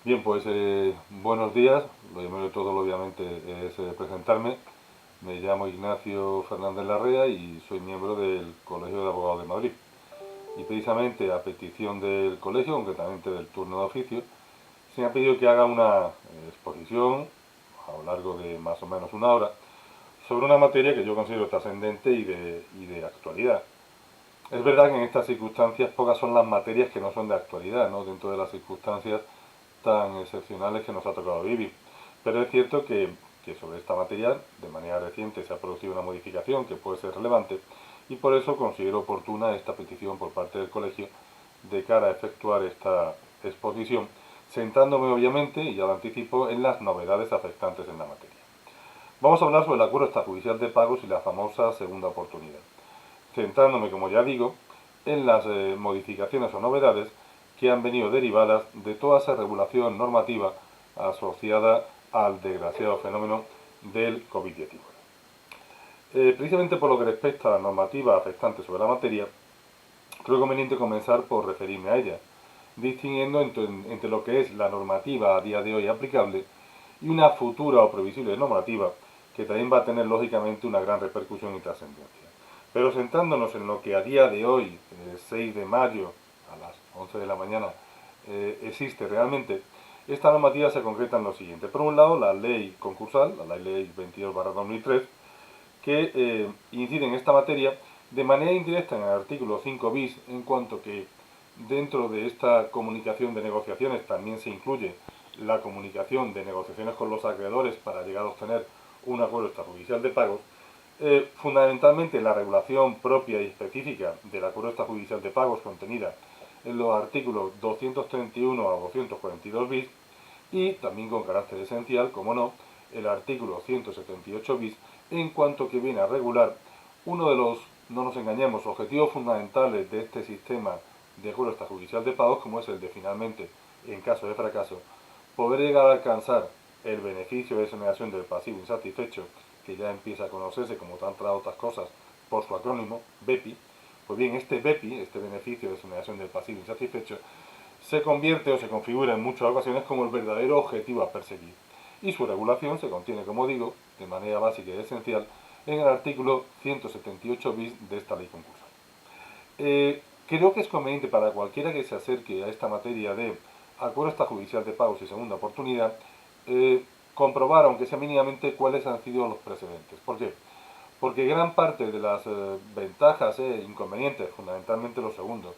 Bien, pues buenos días. Lo primero de todo, obviamente, es presentarme. Me llamo Ignacio Fernández Larrea y soy miembro del Colegio de Abogados de Madrid. Y precisamente a petición del colegio, concretamente del turno de oficio, se me ha pedido que haga una exposición a lo largo de más o menos una hora sobre una materia que yo considero trascendente y de actualidad. Es verdad que en estas circunstancias pocas son las materias que no son de actualidad, ¿no? Dentro de las circunstancias tan excepcionales que nos ha tocado vivir. Pero es cierto que sobre esta materia, de manera reciente, se ha producido una modificación que puede ser relevante y por eso considero oportuna esta petición por parte del colegio de cara a efectuar esta exposición, centrándome obviamente, y ya lo anticipo, en las novedades afectantes en la materia. Vamos a hablar sobre el acuerdo extrajudicial de pagos y la famosa segunda oportunidad, centrándome, como ya digo, en las modificaciones o novedades que han venido derivadas de toda esa regulación normativa asociada al desgraciado fenómeno del COVID-19. Precisamente por lo que respecta a la normativa afectante sobre la materia, creo conveniente comenzar por referirme a ella, distinguiendo entre lo que es la normativa a día de hoy aplicable y una futura o previsible normativa que también va a tener lógicamente una gran repercusión y trascendencia. Pero centrándonos en lo que a día de hoy, 6 de mayo, a las 11 de la mañana, existe realmente, esta normativa se concreta en lo siguiente. Por un lado, la ley concursal, la ley 22/2003, que incide en esta materia de manera indirecta en el artículo 5 bis, en cuanto que dentro de esta comunicación de negociaciones también se incluye la comunicación de negociaciones con los acreedores para llegar a obtener un acuerdo extrajudicial de pagos. Fundamentalmente la regulación propia y específica del acuerdo extrajudicial de pagos contenida en los artículos 231 a 242 bis y también con carácter esencial, como no, el artículo 178 bis en cuanto que viene a regular uno de los, no nos engañemos, objetivos fundamentales de este sistema de acuerdo extrajudicial de pagos, como es el de finalmente, en caso de fracaso, poder llegar a alcanzar el beneficio de exoneración del pasivo insatisfecho, que ya empieza a conocerse como tantas otras cosas por su acrónimo, BEPI. Pues bien, este BEPI, este beneficio de exoneración del pasivo insatisfecho, se convierte o se configura en muchas ocasiones como el verdadero objetivo a perseguir. Y su regulación se contiene, como digo, de manera básica y esencial, en el artículo 178 bis de esta ley concursal. Creo que es conveniente para cualquiera que se acerque a esta materia de acuerdo extrajudicial de pagos y segunda oportunidad, comprobar, aunque sea mínimamente, cuáles han sido los precedentes. ¿Por qué? Porque gran parte de las ventajas e inconvenientes, fundamentalmente los segundos,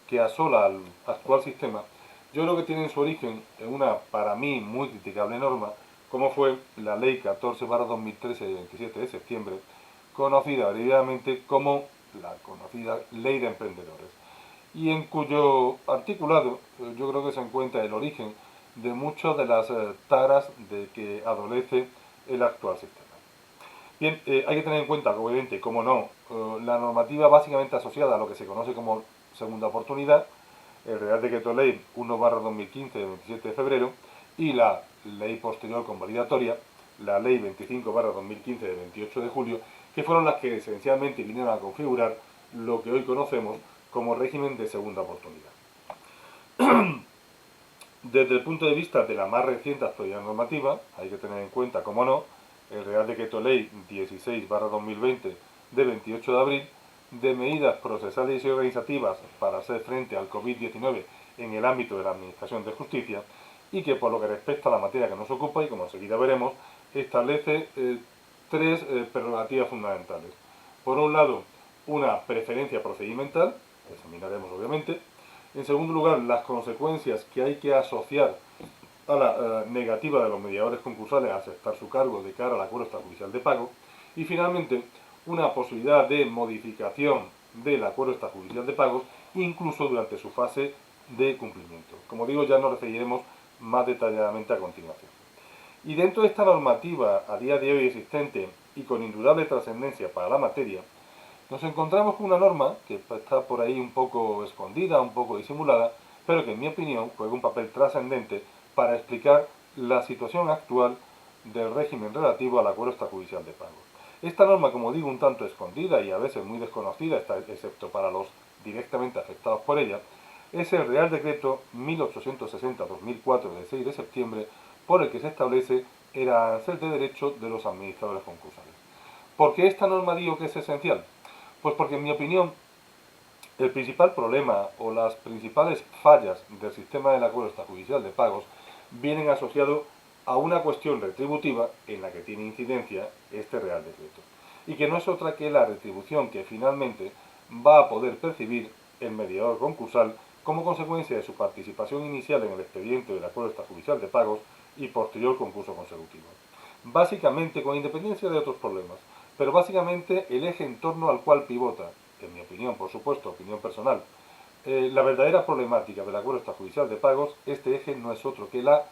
que asola al actual sistema, yo creo que tienen su origen en una, para mí, muy criticable norma, como fue la Ley 14/2013 de 27 de septiembre, conocida abreviadamente como la conocida Ley de Emprendedores, y en cuyo articulado yo creo que se encuentra el origen de muchas de las taras de que adolece el actual sistema. Bien, hay que tener en cuenta, obviamente, como no, la normativa básicamente asociada a lo que se conoce como segunda oportunidad, el Real Decreto Ley 1/2015 de 27 de febrero y la ley posterior convalidatoria, la Ley 25/2015 de 28 de julio, que fueron las que esencialmente vinieron a configurar lo que hoy conocemos como régimen de segunda oportunidad. Desde el punto de vista de la más reciente actualidad normativa, hay que tener en cuenta, como no, el Real Decreto Ley 16/2020 de 28 de abril de medidas procesales y organizativas para hacer frente al COVID-19 en el ámbito de la Administración de Justicia y que por lo que respecta a la materia que nos ocupa y como enseguida veremos, establece tres prerrogativas fundamentales. Por un lado, una preferencia procedimental, que examinaremos obviamente. En segundo lugar, las consecuencias que hay que asociar a la negativa de los mediadores concursales a aceptar su cargo de cara al acuerdo extrajudicial de pago. Y finalmente, una posibilidad de modificación del acuerdo extrajudicial de pagos, incluso durante su fase de cumplimiento. Como digo, ya nos referiremos más detalladamente a continuación. Y dentro de esta normativa a día de hoy existente y con indudable trascendencia para la materia, nos encontramos con una norma que está por ahí un poco escondida, un poco disimulada, pero que en mi opinión juega un papel trascendente para explicar la situación actual del régimen relativo al acuerdo extrajudicial de pagos. Esta norma, como digo, un tanto escondida y a veces muy desconocida, excepto para los directamente afectados por ella, es el Real Decreto 1860-2004 del 6 de septiembre, por el que se establece el arancel de derecho de los administradores concursales. ¿Por qué esta norma digo que es esencial? Pues porque en mi opinión el principal problema o las principales fallas del sistema del acuerdo extrajudicial de pagos vienen asociados a una cuestión retributiva en la que tiene incidencia este Real Decreto, y que no es otra que la retribución que finalmente va a poder percibir el mediador concursal como consecuencia de su participación inicial en el expediente del acuerdo extrajudicial de pagos y posterior concurso consecutivo. Básicamente, con independencia de otros problemas, pero básicamente el eje en torno al cual pivota, en mi opinión, por supuesto, opinión personal, la verdadera problemática del acuerdo extrajudicial de pagos, este eje no es otro que la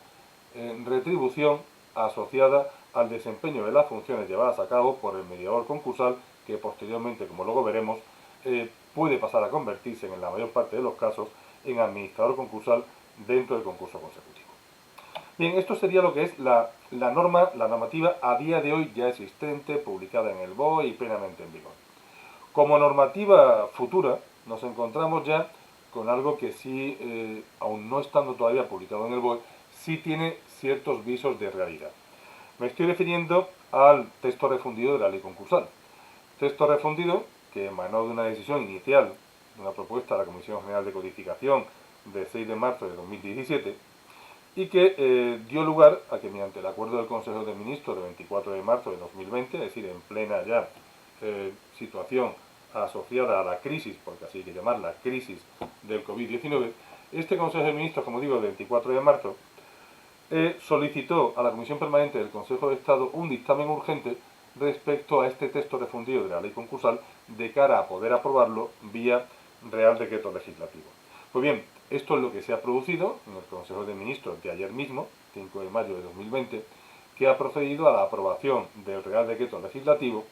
retribución asociada al desempeño de las funciones llevadas a cabo por el mediador concursal, que posteriormente, como luego veremos, puede pasar a convertirse en la mayor parte de los casos en administrador concursal dentro del concurso consecutivo. Bien, esto sería lo que es la normativa a día de hoy ya existente, publicada en el BOE y plenamente en vigor. Como normativa futura, nos encontramos ya con algo que sí, aún no estando todavía publicado en el BOE, sí tiene ciertos visos de realidad. Me estoy refiriendo al texto refundido de la ley concursal. Texto refundido que emanó de una decisión inicial, de una propuesta de la Comisión General de Codificación del 6 de marzo de 2017, y que dio lugar a que mediante el acuerdo del Consejo de Ministros de 24 de marzo de 2020, es decir, en plena ya situación asociada a la crisis, porque así hay que llamarla, crisis del COVID-19, este Consejo de Ministros, como digo, del 24 de marzo, solicitó a la Comisión Permanente del Consejo de Estado un dictamen urgente respecto a este texto refundido de la ley concursal de cara a poder aprobarlo vía Real Decreto Legislativo. Pues bien, esto es lo que se ha producido en el Consejo de Ministros de ayer mismo, 5 de mayo de 2020, que ha procedido a la aprobación del Real Decreto Legislativo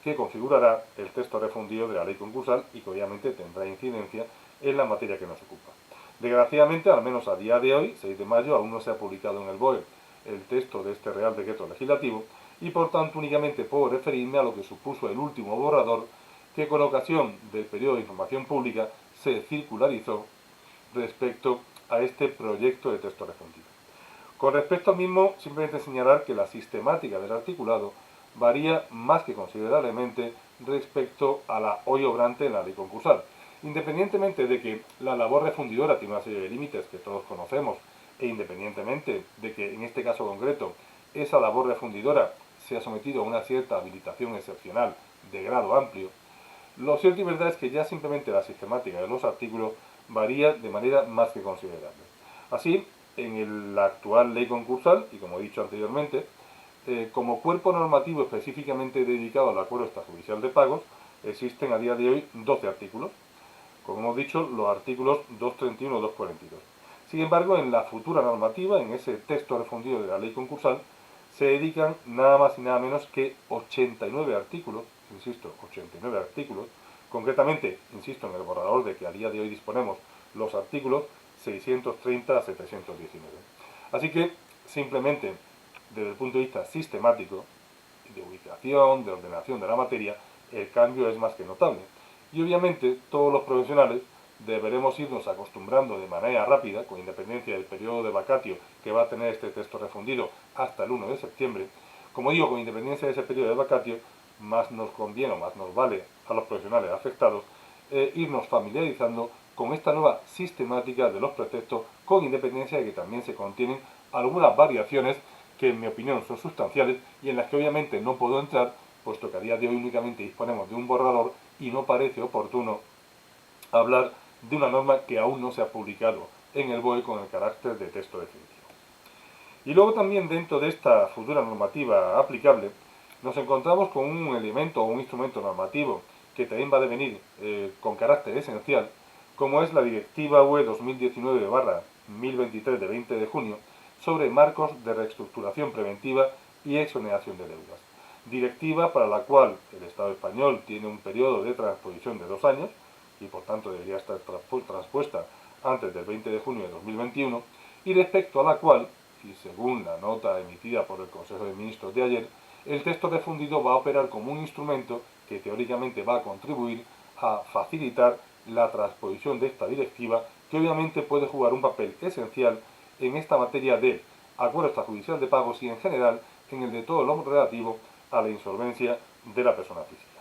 que configurará el texto refundido de la ley concursal y que obviamente tendrá incidencia en la materia que nos ocupa. Desgraciadamente, al menos a día de hoy, 6 de mayo, aún no se ha publicado en el BOE el texto de este Real Decreto Legislativo y por tanto únicamente puedo referirme a lo que supuso el último borrador que con ocasión del periodo de información pública se circularizó respecto a este proyecto de texto refundido. Con respecto al mismo, simplemente señalar que la sistemática del articulado varía más que considerablemente respecto a la hoy obrante en la ley concursal. Independientemente de que la labor refundidora tiene una serie de límites que todos conocemos, e independientemente de que en este caso concreto esa labor refundidora se ha sometido a una cierta habilitación excepcional de grado amplio, lo cierto y verdad es que ya simplemente la sistemática de los artículos varía de manera más que considerable. Así, en la actual ley concursal, y como he dicho anteriormente, como cuerpo normativo específicamente dedicado al acuerdo extrajudicial de pagos, existen a día de hoy 12 artículos, como hemos dicho, los artículos 231 y 242. Sin embargo, en la futura normativa, en ese texto refundido de la ley concursal, se dedican nada más y nada menos que 89 artículos, insisto, 89 artículos, concretamente, insisto, en el borrador de que a día de hoy disponemos los artículos 630 a 719. Así que, simplemente, desde el punto de vista sistemático, de ubicación, de ordenación de la materia, el cambio es más que notable. Y obviamente todos los profesionales deberemos irnos acostumbrando de manera rápida, con independencia del periodo de vacatio que va a tener este texto refundido hasta el 1 de septiembre. Como digo, con independencia de ese periodo de vacatio, más nos conviene o más nos vale a los profesionales afectados irnos familiarizando con esta nueva sistemática de los preceptos, con independencia de que también se contienen algunas variaciones que en mi opinión son sustanciales y en las que obviamente no puedo entrar, puesto que a día de hoy únicamente disponemos de un borrador y no parece oportuno hablar de una norma que aún no se ha publicado en el BOE con el carácter de texto definitivo. Y luego también dentro de esta futura normativa aplicable nos encontramos con un elemento o un instrumento normativo que también va a devenir con carácter esencial, como es la Directiva UE 2019/1023 de 20 de junio sobre marcos de reestructuración preventiva y exoneración de deudas. Directiva para la cual el Estado español tiene un periodo de transposición de 2 años y por tanto debería estar transpuesta antes del 20 de junio de 2021 y respecto a la cual, y según la nota emitida por el Consejo de Ministros de ayer, el texto refundido va a operar como un instrumento que teóricamente va a contribuir a facilitar la transposición de esta directiva, que obviamente puede jugar un papel esencial en esta materia de acuerdo extrajudicial de pagos y en general en el de todo lo relativo a la insolvencia de la persona física.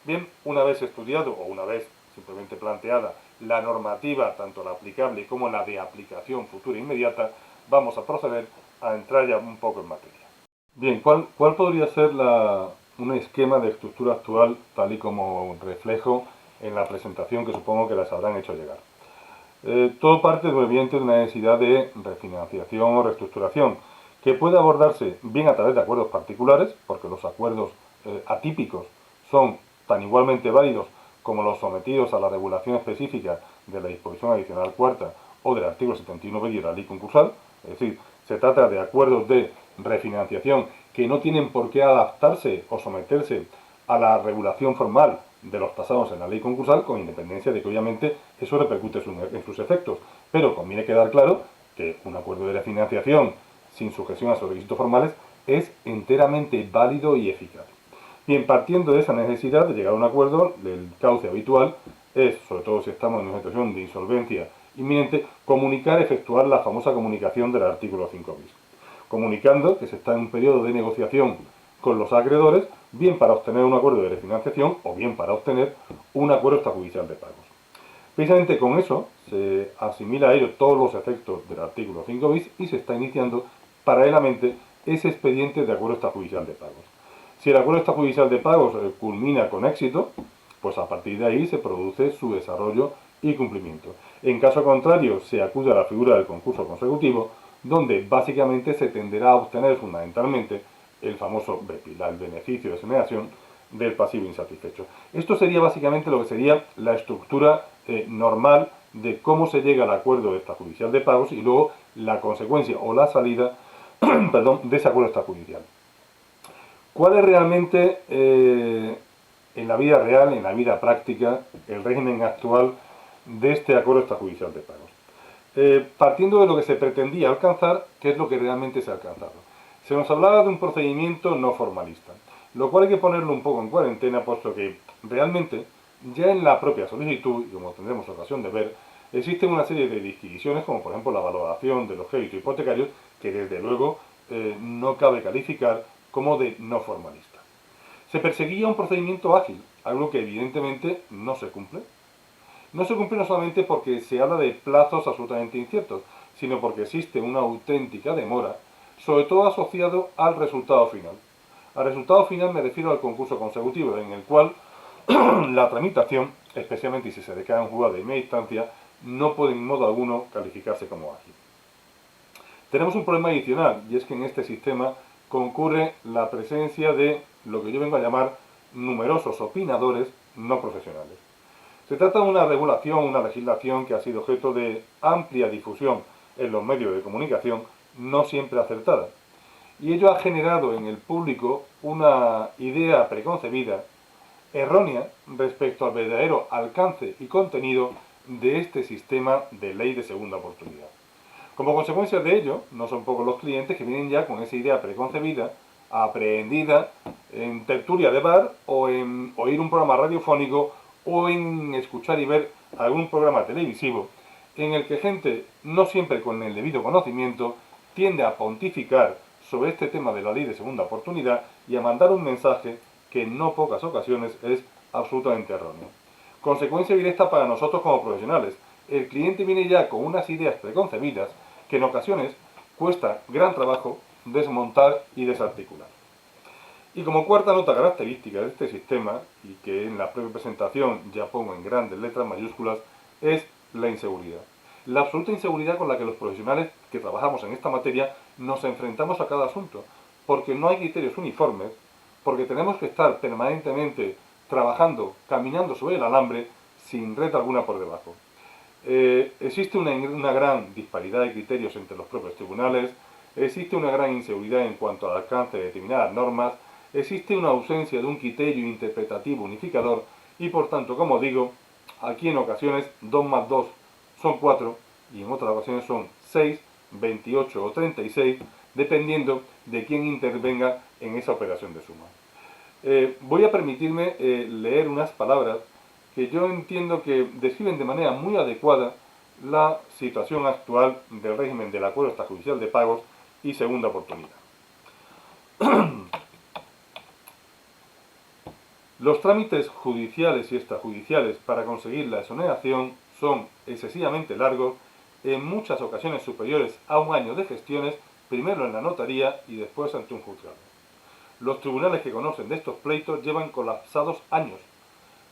Bien, una vez estudiado o una vez simplemente planteada la normativa, tanto la aplicable como la de aplicación futura e inmediata, vamos a proceder a entrar ya un poco en materia. Bien, ¿cuál podría ser un esquema de estructura actual tal y como reflejo en la presentación que supongo que las habrán hecho llegar? Todo parte de una necesidad de refinanciación o reestructuración que puede abordarse bien a través de acuerdos particulares, porque los acuerdos atípicos son tan igualmente válidos como los sometidos a la regulación específica de la disposición adicional cuarta o del artículo 71b de la ley concursal, es decir, se trata de acuerdos de refinanciación que no tienen por qué adaptarse o someterse a la regulación formal de los tasados en la ley concursal, con independencia de que obviamente eso repercute en sus efectos. Pero conviene quedar claro que un acuerdo de refinanciación sin sujeción a sus requisitos formales es enteramente válido y eficaz. Bien, partiendo de esa necesidad de llegar a un acuerdo, el cauce habitual es, sobre todo si estamos en una situación de insolvencia inminente, efectuar la famosa comunicación del artículo 5 bis. Comunicando que se está en un periodo de negociación con los acreedores, bien para obtener un acuerdo de refinanciación o bien para obtener un acuerdo extrajudicial de pagos. Precisamente con eso se asimila a ello todos los efectos del artículo 5 bis y se está iniciando paralelamente ese expediente de acuerdo extrajudicial de pagos. Si el acuerdo extrajudicial de pagos culmina con éxito, pues a partir de ahí se produce su desarrollo y cumplimiento. En caso contrario, se acude a la figura del concurso consecutivo, donde básicamente se tenderá a obtener fundamentalmente el famoso BEPI, el beneficio de exoneración del pasivo insatisfecho. Esto sería básicamente lo que sería la estructura normal de cómo se llega al acuerdo extrajudicial de pagos y luego la consecuencia o la salida de ese acuerdo extrajudicial. ¿Cuál es realmente en la vida real, en la vida práctica, el régimen actual de este acuerdo extrajudicial de pagos? Partiendo de lo que se pretendía alcanzar, ¿qué es lo que realmente se ha alcanzado? Se nos hablaba de un procedimiento no formalista, lo cual hay que ponerlo un poco en cuarentena, puesto que realmente ya en la propia solicitud, y como tendremos ocasión de ver, existen una serie de disquisiciones, como por ejemplo la valoración de los créditos hipotecarios, que desde luego no cabe calificar como de no formalista. Se perseguía un procedimiento ágil, algo que evidentemente no se cumple. No se cumple no solamente porque se habla de plazos absolutamente inciertos, sino porque existe una auténtica demora, sobre todo asociado al resultado final. Al resultado final me refiero al concurso consecutivo, en el cual la tramitación, especialmente si se decae en juzgado de media instancia, no puede en modo alguno calificarse como ágil. Tenemos un problema adicional, y es que en este sistema concurre la presencia de lo que yo vengo a llamar numerosos opinadores no profesionales. Se trata de una regulación, una legislación que ha sido objeto de amplia difusión en los medios de comunicación, no siempre acertada. Y ello ha generado en el público una idea preconcebida, errónea, respecto al verdadero alcance y contenido de este sistema de ley de segunda oportunidad. Como consecuencia de ello, no son pocos los clientes que vienen ya con esa idea preconcebida, aprehendida en tertulia de bar o en oír un programa radiofónico o en escuchar y ver algún programa televisivo en el que gente, no siempre con el debido conocimiento, tiende a pontificar sobre este tema de la ley de segunda oportunidad y a mandar un mensaje que en no pocas ocasiones es absolutamente erróneo. Consecuencia directa para nosotros como profesionales. El cliente viene ya con unas ideas preconcebidas que en ocasiones cuesta gran trabajo desmontar y desarticular. Y como cuarta nota característica de este sistema, y que en la propia presentación ya pongo en grandes letras mayúsculas, es la inseguridad. La absoluta inseguridad con la que los profesionales que trabajamos en esta materia nos enfrentamos a cada asunto, porque no hay criterios uniformes, porque tenemos que estar permanentemente trabajando, caminando sobre el alambre, sin red alguna por debajo. Existe una gran disparidad de criterios entre los propios tribunales, existe una gran inseguridad en cuanto al alcance de determinadas normas, existe una ausencia de un criterio interpretativo unificador y por tanto, como digo, aquí en ocasiones 2 más 2 son 4 y en otras ocasiones son 6, 28 o 36, dependiendo de quién intervenga en esa operación de suma. Voy a permitirme leer unas palabras que yo entiendo que describen de manera muy adecuada la situación actual del régimen del acuerdo extrajudicial de pagos y segunda oportunidad. Los trámites judiciales y extrajudiciales para conseguir la exoneración son excesivamente largos, en muchas ocasiones superiores a un año de gestiones, primero en la notaría y después ante un juzgado. Los tribunales que conocen de estos pleitos llevan colapsados años.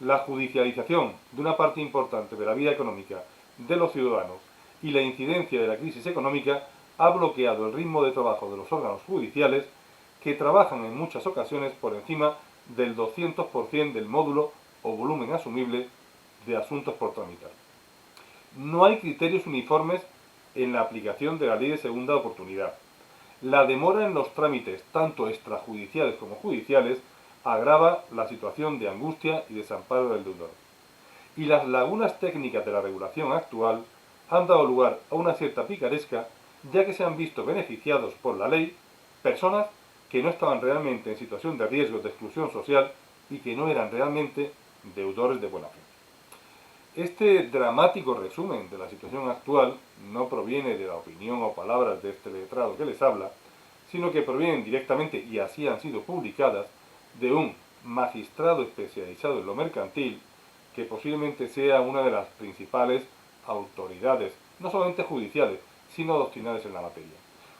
La judicialización de una parte importante de la vida económica de los ciudadanos y la incidencia de la crisis económica ha bloqueado el ritmo de trabajo de los órganos judiciales, que trabajan en muchas ocasiones por encima del 200% del módulo o volumen asumible de asuntos por tramitar. No hay criterios uniformes en la aplicación de la ley de segunda oportunidad. La demora en los trámites, tanto extrajudiciales como judiciales, agrava la situación de angustia y desamparo del deudor. Y las lagunas técnicas de la regulación actual han dado lugar a una cierta picaresca, ya que se han visto beneficiados por la ley personas que no estaban realmente en situación de riesgo de exclusión social y que no eran realmente deudores de buena fe. Este dramático resumen de la situación actual no proviene de la opinión o palabras de este letrado que les habla, sino que provienen directamente, y así han sido publicadas, de un magistrado especializado en lo mercantil, que posiblemente sea una de las principales autoridades, no solamente judiciales, sino doctrinales en la materia.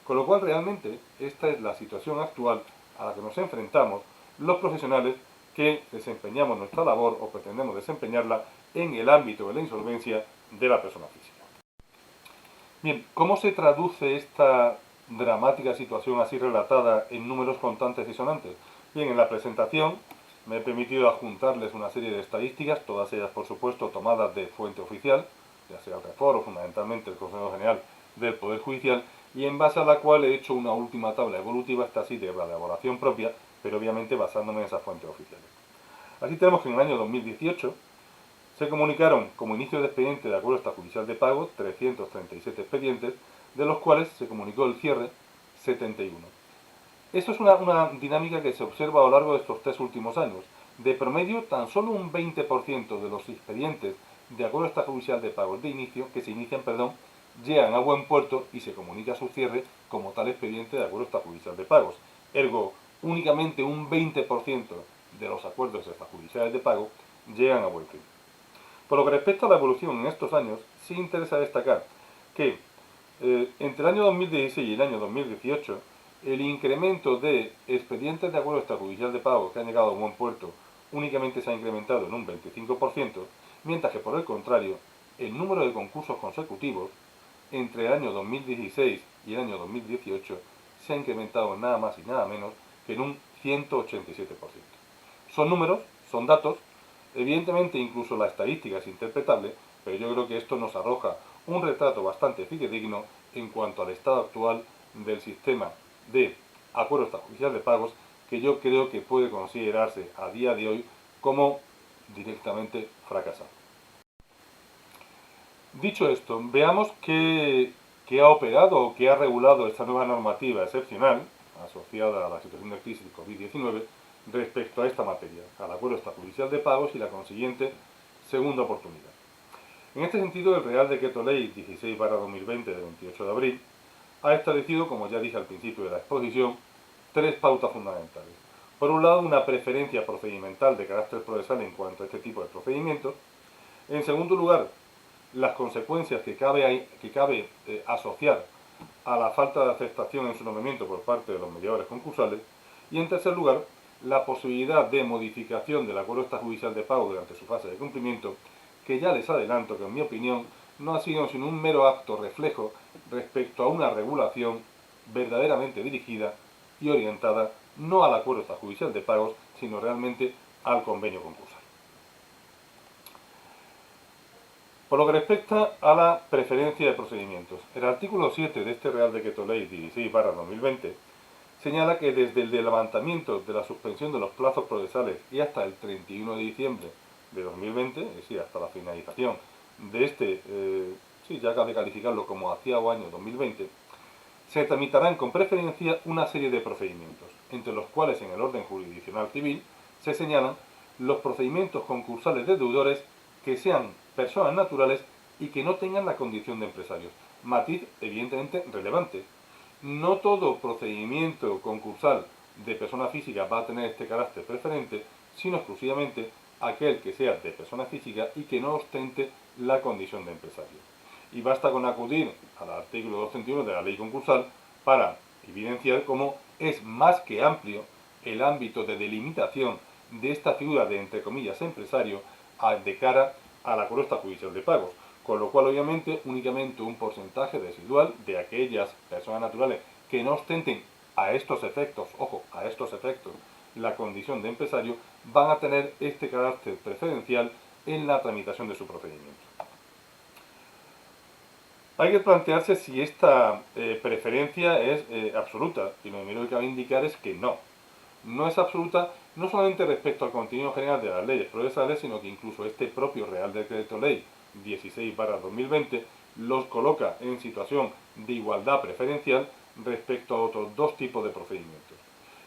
Con lo cual realmente esta es la situación actual a la que nos enfrentamos los profesionales que desempeñamos nuestra labor o pretendemos desempeñarla en el ámbito de la insolvencia de la persona física. Bien, ¿cómo se traduce esta dramática situación así relatada en números contantes y sonantes? Bien, en la presentación me he permitido adjuntarles una serie de estadísticas, todas ellas por supuesto tomadas de fuente oficial, ya sea el Reforo, fundamentalmente el Consejo General del Poder Judicial, y en base a la cual he hecho una última tabla evolutiva, esta sí de la elaboración propia, pero obviamente basándome en esas fuentes oficiales. Así tenemos que en el año 2018 se comunicaron como inicio de expediente de acuerdo extrajudicial de pago 337 expedientes, de los cuales se comunicó el cierre 71. Esto es una dinámica que se observa a lo largo de estos 3 últimos años. De promedio, tan solo un 20% de los expedientes de acuerdo extrajudicial de pagos que se inician, llegan a buen puerto y se comunica su cierre como tal expediente de acuerdo extrajudicial de pagos. Ergo, únicamente un 20% de los acuerdos extrajudiciales de pago llegan a buen fin. Por lo que respecta a la evolución en estos años, sí interesa destacar que entre el año 2016 y el año 2018, el incremento de expedientes de acuerdo extrajudicial de pago que han llegado a buen puerto únicamente se ha incrementado en un 25%, mientras que por el contrario, el número de concursos consecutivos entre el año 2016 y el año 2018 se ha incrementado nada más y nada menos que en un 187%. Son números, son datos, evidentemente incluso la estadística es interpretable, pero yo creo que esto nos arroja un retrato bastante fidedigno en cuanto al estado actual del sistema de acuerdo extrajudicial de pagos, que yo creo que puede considerarse a día de hoy como directamente fracasado. Dicho esto, veamos qué ha operado o qué ha regulado esta nueva normativa excepcional asociada a la situación de crisis COVID-19 respecto a esta materia, al acuerdo extrajudicial de pagos y la consiguiente segunda oportunidad. En este sentido, el Real Decreto Ley 16/2020 de 28 de abril ha establecido, como ya dije al principio de la exposición, 3 pautas fundamentales. Por un lado, una preferencia procedimental de carácter procesal en cuanto a este tipo de procedimientos. En segundo lugar, las consecuencias que cabe asociar a la falta de aceptación en su nombramiento por parte de los mediadores concursales. Y en tercer lugar, la posibilidad de modificación del acuerdo extrajudicial de pago durante su fase de cumplimiento, que ya les adelanto que en mi opinión no ha sido sino un mero acto reflejo respecto a una regulación verdaderamente dirigida y orientada no al acuerdo extrajudicial de pagos, sino realmente al convenio concursal. Por lo que respecta a la preferencia de procedimientos, el artículo 7 de este Real Decreto Ley 16/2020 señala que desde el levantamiento de la suspensión de los plazos procesales y hasta el 31 de diciembre de 2020, es decir, hasta la finalización de este, ya cabe calificarlo como aciago año 2020, se tramitarán con preferencia una serie de procedimientos, entre los cuales en el orden jurisdiccional civil se señalan los procedimientos concursales de deudores que sean personas naturales y que no tengan la condición de empresarios. Matiz evidentemente relevante. No todo procedimiento concursal de persona física va a tener este carácter preferente, sino exclusivamente aquel que sea de persona física y que no ostente la condición de empresario. Y basta con acudir al artículo 231 de la ley concursal para evidenciar cómo es más que amplio el ámbito de delimitación de esta figura de, entre comillas, empresario de cara a la cuesta judicial de pagos, con lo cual obviamente únicamente un porcentaje residual de aquellas personas naturales que no ostenten a estos efectos, ojo, a estos efectos, la condición de empresario, van a tener este carácter preferencial en la tramitación de su procedimiento. Hay que plantearse si esta preferencia es absoluta, y lo primero que cabe indicar es que no. No es absoluta no solamente respecto al contenido general de las leyes procesales, sino que incluso este propio Real Decreto Ley 16/2020 los coloca en situación de igualdad preferencial respecto a otros dos tipos de procedimientos.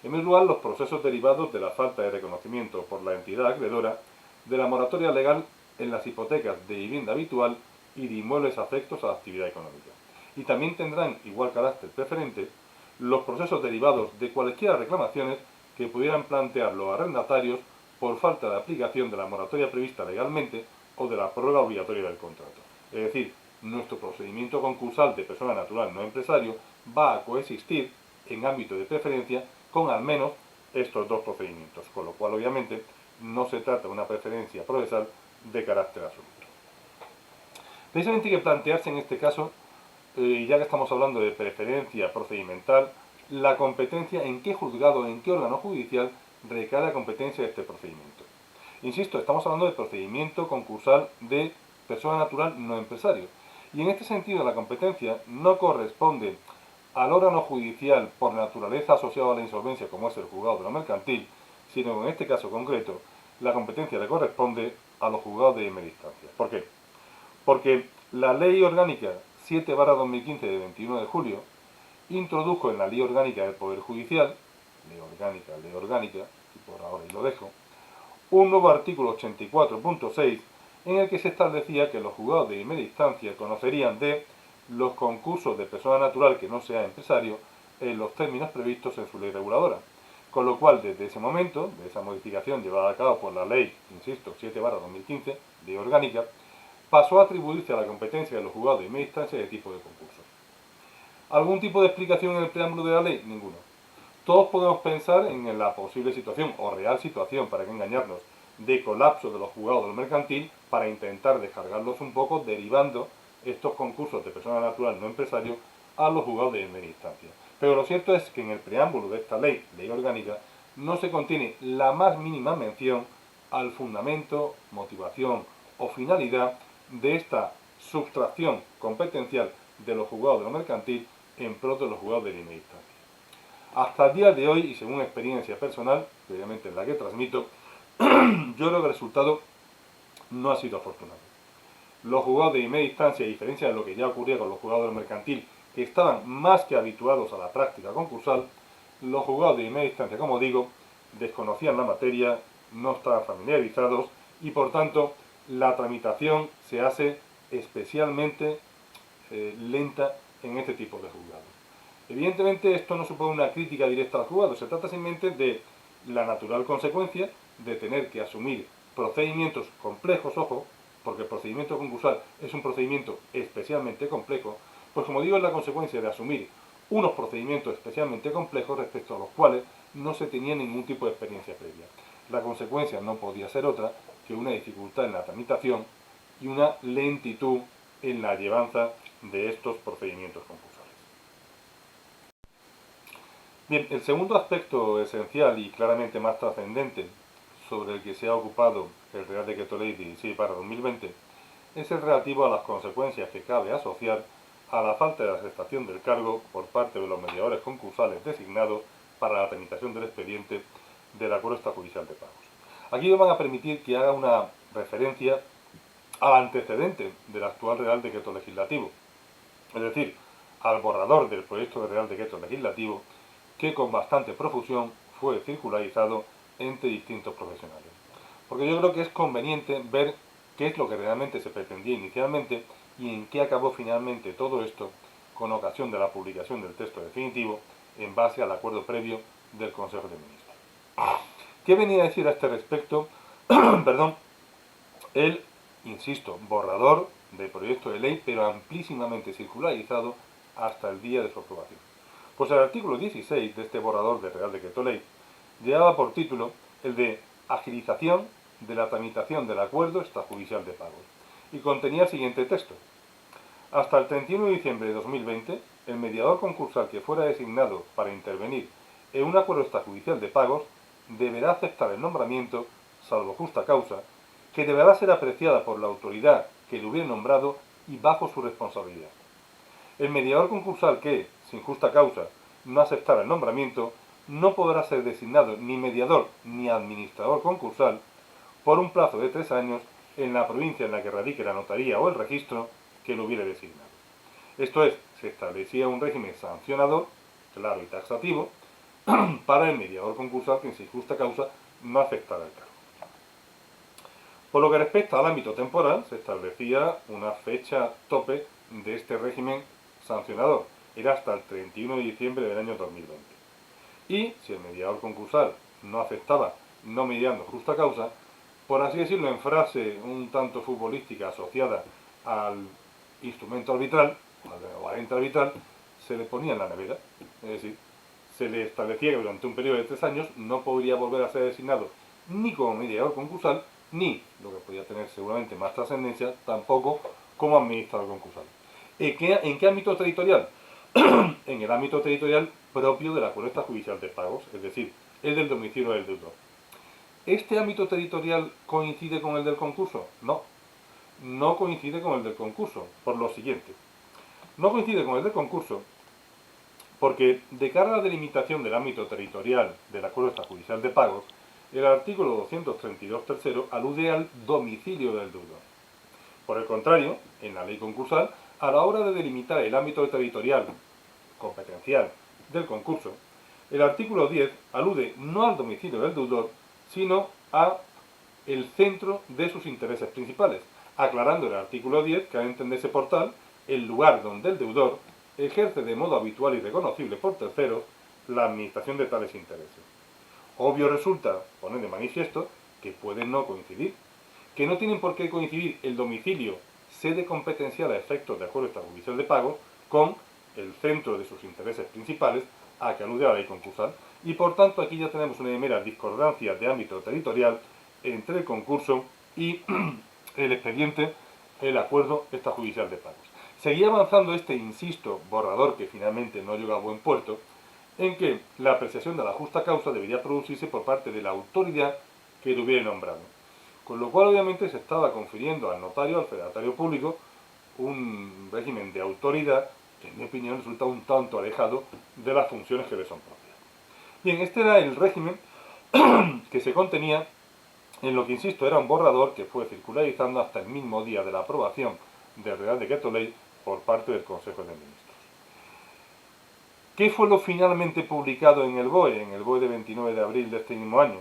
En primer lugar, los procesos derivados de la falta de reconocimiento por la entidad acreedora de la moratoria legal en las hipotecas de vivienda habitual y de inmuebles afectos a la actividad económica. Y también tendrán igual carácter preferente los procesos derivados de cualesquiera reclamaciones que pudieran plantear los arrendatarios por falta de aplicación de la moratoria prevista legalmente o de la prórroga obligatoria del contrato. Es decir, nuestro procedimiento concursal de persona natural no empresario va a coexistir en ámbito de preferencia con al menos estos dos procedimientos, con lo cual obviamente no se trata de una preferencia procesal de carácter absoluto. Precisamente hay que plantearse en este caso, ya que estamos hablando de preferencia procedimental, la competencia en qué juzgado, en qué órgano judicial recae la competencia de este procedimiento. Insisto, estamos hablando de procedimiento concursal de persona natural no empresario. Y en este sentido la competencia no corresponde al órgano judicial por naturaleza asociado a la insolvencia como es el juzgado de lo mercantil, sino que en este caso concreto la competencia le corresponde a los juzgados de primera instancia. ¿Por qué? Porque la Ley Orgánica 7/2015 de 21 de julio introdujo en la Ley Orgánica del Poder Judicial, ley orgánica, y por ahora y lo dejo, un nuevo artículo 84.6 en el que se establecía que los juzgados de primera instancia conocerían de los concursos de persona natural que no sea empresario en los términos previstos en su ley reguladora. Con lo cual, desde ese momento, de esa modificación llevada a cabo por la ley, insisto, 7/2015, ley orgánica, pasó a atribuirse a la competencia de los juzgados de primera instancia de tipo de concursos. ¿Algún tipo de explicación en el preámbulo de la ley? Ninguno. Todos podemos pensar en la posible situación, o real situación, para que engañarnos, de colapso de los juzgados del mercantil para intentar descargarlos un poco, derivando estos concursos de persona natural no empresario a los juzgados de primera instancia. Pero lo cierto es que en el preámbulo de esta ley orgánica, no se contiene la más mínima mención al fundamento, motivación o finalidad de esta subtracción competencial de los juzgados de lo mercantil en pro de los juzgados de primera instancia. Hasta el día de hoy, y según experiencia personal, obviamente en la que transmito, yo creo que el resultado no ha sido afortunado. Los juzgados de primera instancia, a diferencia de lo que ya ocurría con los juzgados del mercantil, que estaban más que habituados a la práctica concursal, los juzgados de primera instancia, como digo, desconocían la materia, no estaban familiarizados y por tanto la tramitación se hace especialmente lenta en este tipo de juzgados. Evidentemente esto no supone una crítica directa al juzgado, se trata simplemente de la natural consecuencia de tener que asumir procedimientos complejos, ojo, porque el procedimiento concursal es un procedimiento especialmente complejo, pues como digo es la consecuencia de asumir unos procedimientos especialmente complejos respecto a los cuales no se tenía ningún tipo de experiencia previa. La consecuencia no podía ser otra que una dificultad en la tramitación y una lentitud en la llevanza de estos procedimientos concursales. Bien, el segundo aspecto esencial y claramente más trascendente sobre el que se ha ocupado el Real Decreto Ley 16/2020 es el relativo a las consecuencias que cabe asociar a la falta de aceptación del cargo por parte de los mediadores concursales designados para la tramitación del expediente de la cuesta judicial de pagos. Aquí me van a permitir que haga una referencia al antecedente del actual Real Decreto Legislativo, es decir, al borrador del proyecto de Real Decreto Legislativo que con bastante profusión fue circularizado entre distintos profesionales. Porque yo creo que es conveniente ver qué es lo que realmente se pretendía inicialmente y en qué acabó finalmente todo esto con ocasión de la publicación del texto definitivo en base al acuerdo previo del Consejo de Ministros. ¿Qué venía a decir a este respecto? Perdón, el, insisto, borrador del proyecto de ley, pero amplísimamente circularizado hasta el día de su aprobación. Pues el artículo 16 de este borrador del Real Decreto Ley llevaba por título el de agilización de la tramitación del acuerdo extrajudicial de pagos y contenía el siguiente texto. Hasta el 31 de diciembre de 2020, el mediador concursal que fuera designado para intervenir en un acuerdo extrajudicial de pagos deberá aceptar el nombramiento, salvo justa causa, que deberá ser apreciada por la autoridad que le hubiere nombrado y bajo su responsabilidad. El mediador concursal que, sin justa causa, no aceptara el nombramiento, no podrá ser designado ni mediador ni administrador concursal por un plazo de 3 años en la provincia en la que radique la notaría o el registro que lo hubiere designado. Esto es, se establecía un régimen sancionador, claro y taxativo, para el mediador concursal que sin justa causa no aceptara el cargo. Por lo que respecta al ámbito temporal, se establecía una fecha tope de este régimen sancionador. Era hasta el 31 de diciembre del año 2020. Y si el mediador concursal no aceptaba, no mediando justa causa, por así decirlo en frase un tanto futbolística asociada al instrumento arbitral, o al ente arbitral, se le ponía en la nevera. Es decir, se le establecía que durante un periodo de 3 años no podría volver a ser designado ni como mediador concursal, ni, lo que podía tener seguramente más trascendencia, tampoco como administrador concursal. ¿En qué ámbito territorial? En el ámbito territorial propio de la acuerdo extrajudicial de pagos, es decir, el del domicilio del deudor. ¿Este ámbito territorial coincide con el del concurso? No, no coincide con el del concurso, por lo siguiente. No coincide con el del concurso porque, de cara a la delimitación del ámbito territorial del acuerdo extrajudicial de pagos, el artículo 232 tercero alude al domicilio del deudor. Por el contrario, en la ley concursal, a la hora de delimitar el ámbito territorial competencial del concurso, el artículo 10 alude no al domicilio del deudor, sino a el centro de sus intereses principales, aclarando el artículo 10 que ha de entenderse por tal el lugar donde el deudor ejerce de modo habitual y reconocible por terceros la administración de tales intereses. Obvio resulta poner de manifiesto que pueden no coincidir, que no tienen por qué coincidir el domicilio, sede competencial a efectos de acuerdo extrajudicial de pagos, con el centro de sus intereses principales a que alude a la ley concursal, y por tanto aquí ya tenemos una mera discordancia de ámbito territorial entre el concurso y el expediente, el acuerdo extrajudicial de pagos. Seguía avanzando este, insisto, borrador que finalmente no llegó a buen puerto, en que la apreciación de la justa causa debería producirse por parte de la autoridad que lo hubiera nombrado. Con lo cual obviamente se estaba confiriendo al notario, al fedatario público, un régimen de autoridad que en mi opinión resulta un tanto alejado de las funciones que le son propias. Bien, este era el régimen que se contenía en lo que, insisto, era un borrador que fue circularizando hasta el mismo día de la aprobación del Real Decreto Ley por parte del Consejo de Ministros. ¿Qué fue lo finalmente publicado en el BOE de 29 de abril de este mismo año?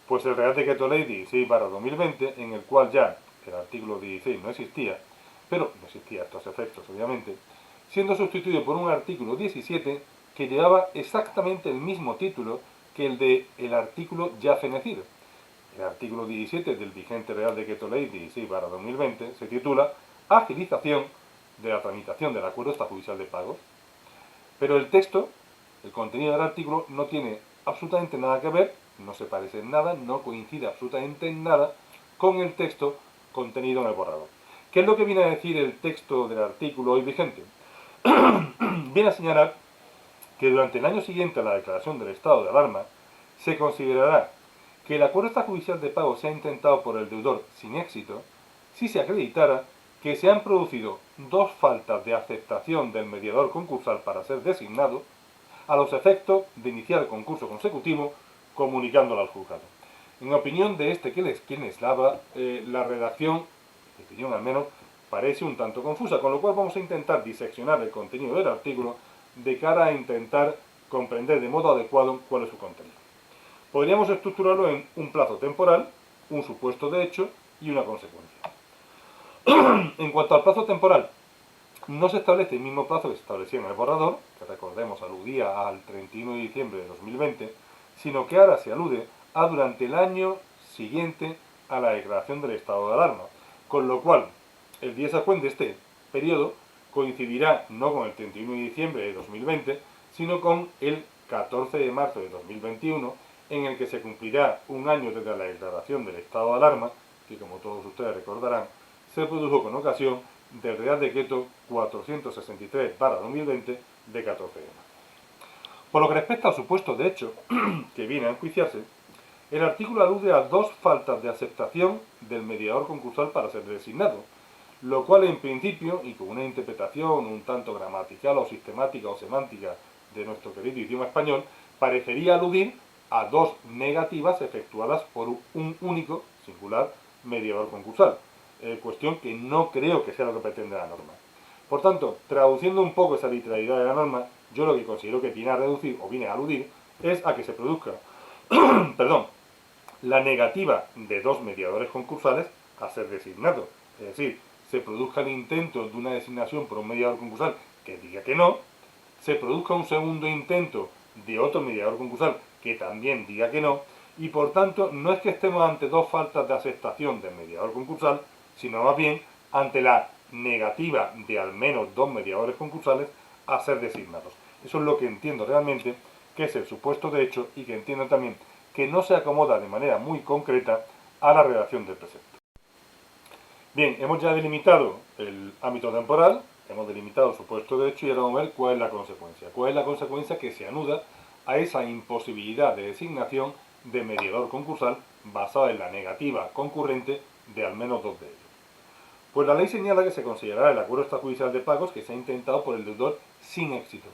Pues el Real Decreto Ley 16/2020, en el cual ya el artículo 16 no existía, pero no existía a estos efectos, obviamente, siendo sustituido por un artículo 17 que llevaba exactamente el mismo título que el del artículo ya fenecido. El artículo 17 del vigente Real Decreto Ley 16/2020 se titula Agilización de la tramitación del acuerdo extrajudicial de pagos. Pero el texto, el contenido del artículo, no tiene absolutamente nada que ver, no se parece en nada, no coincide absolutamente en nada con el texto contenido en el borrador. ¿Qué es lo que viene a decir el texto del artículo hoy vigente? Viene a señalar que durante el año siguiente a la declaración del estado de alarma se considerará que el acuerdo extrajudicial de pago se ha intentado por el deudor sin éxito si se acreditara que se han producido 2 faltas de aceptación del mediador concursal para ser designado a los efectos de iniciar el concurso consecutivo comunicándolo al juzgado. En opinión de quien les lava, la redacción, en opinión al menos, parece un tanto confusa, con lo cual vamos a intentar diseccionar el contenido del artículo de cara a intentar comprender de modo adecuado cuál es su contenido. Podríamos estructurarlo en un plazo temporal, un supuesto de hecho y una consecuencia. En cuanto al plazo temporal, no se establece el mismo plazo que se establecía en el borrador, que recordemos aludía al 31 de diciembre de 2020, sino que ahora se alude a durante el año siguiente a la declaración del estado de alarma, con lo cual el día de este periodo coincidirá no con el 31 de diciembre de 2020, sino con el 14 de marzo de 2021, en el que se cumplirá un año desde la declaración del estado de alarma, que como todos ustedes recordarán, se produjo con ocasión del Real Decreto 463/2020 de 14 de marzo. Por lo que respecta al supuesto de hecho que viene a enjuiciarse, el artículo alude a dos faltas de aceptación del mediador concursal para ser designado, lo cual en principio, y con una interpretación un tanto gramatical o sistemática o semántica de nuestro querido idioma español, parecería aludir a dos negativas efectuadas por un único, singular, mediador concursal, cuestión que no creo que sea lo que pretende la norma. Por tanto, traduciendo un poco esa literalidad de la norma, yo lo que considero que viene a reducir o viene a aludir es a que se produzca perdón, la negativa de dos mediadores concursales a ser designados. Es decir, se produzca el intento de una designación por un mediador concursal que diga que no, se produzca un segundo intento de otro mediador concursal que también diga que no, y por tanto no es que estemos ante dos faltas de aceptación del mediador concursal, sino más bien ante la negativa de al menos dos mediadores concursales a ser designados. Eso es lo que entiendo realmente que es el supuesto de hecho y que entiendo también que no se acomoda de manera muy concreta a la redacción del precepto. Bien, hemos ya delimitado el ámbito temporal, hemos delimitado el supuesto de hecho y ahora vamos a ver cuál es la consecuencia. ¿Cuál es la consecuencia que se anuda a esa imposibilidad de designación de mediador concursal basada en la negativa concurrente de al menos dos de ellos? Pues la ley señala que se considerará el acuerdo extrajudicial de pagos que se ha intentado por el deudor sin éxito.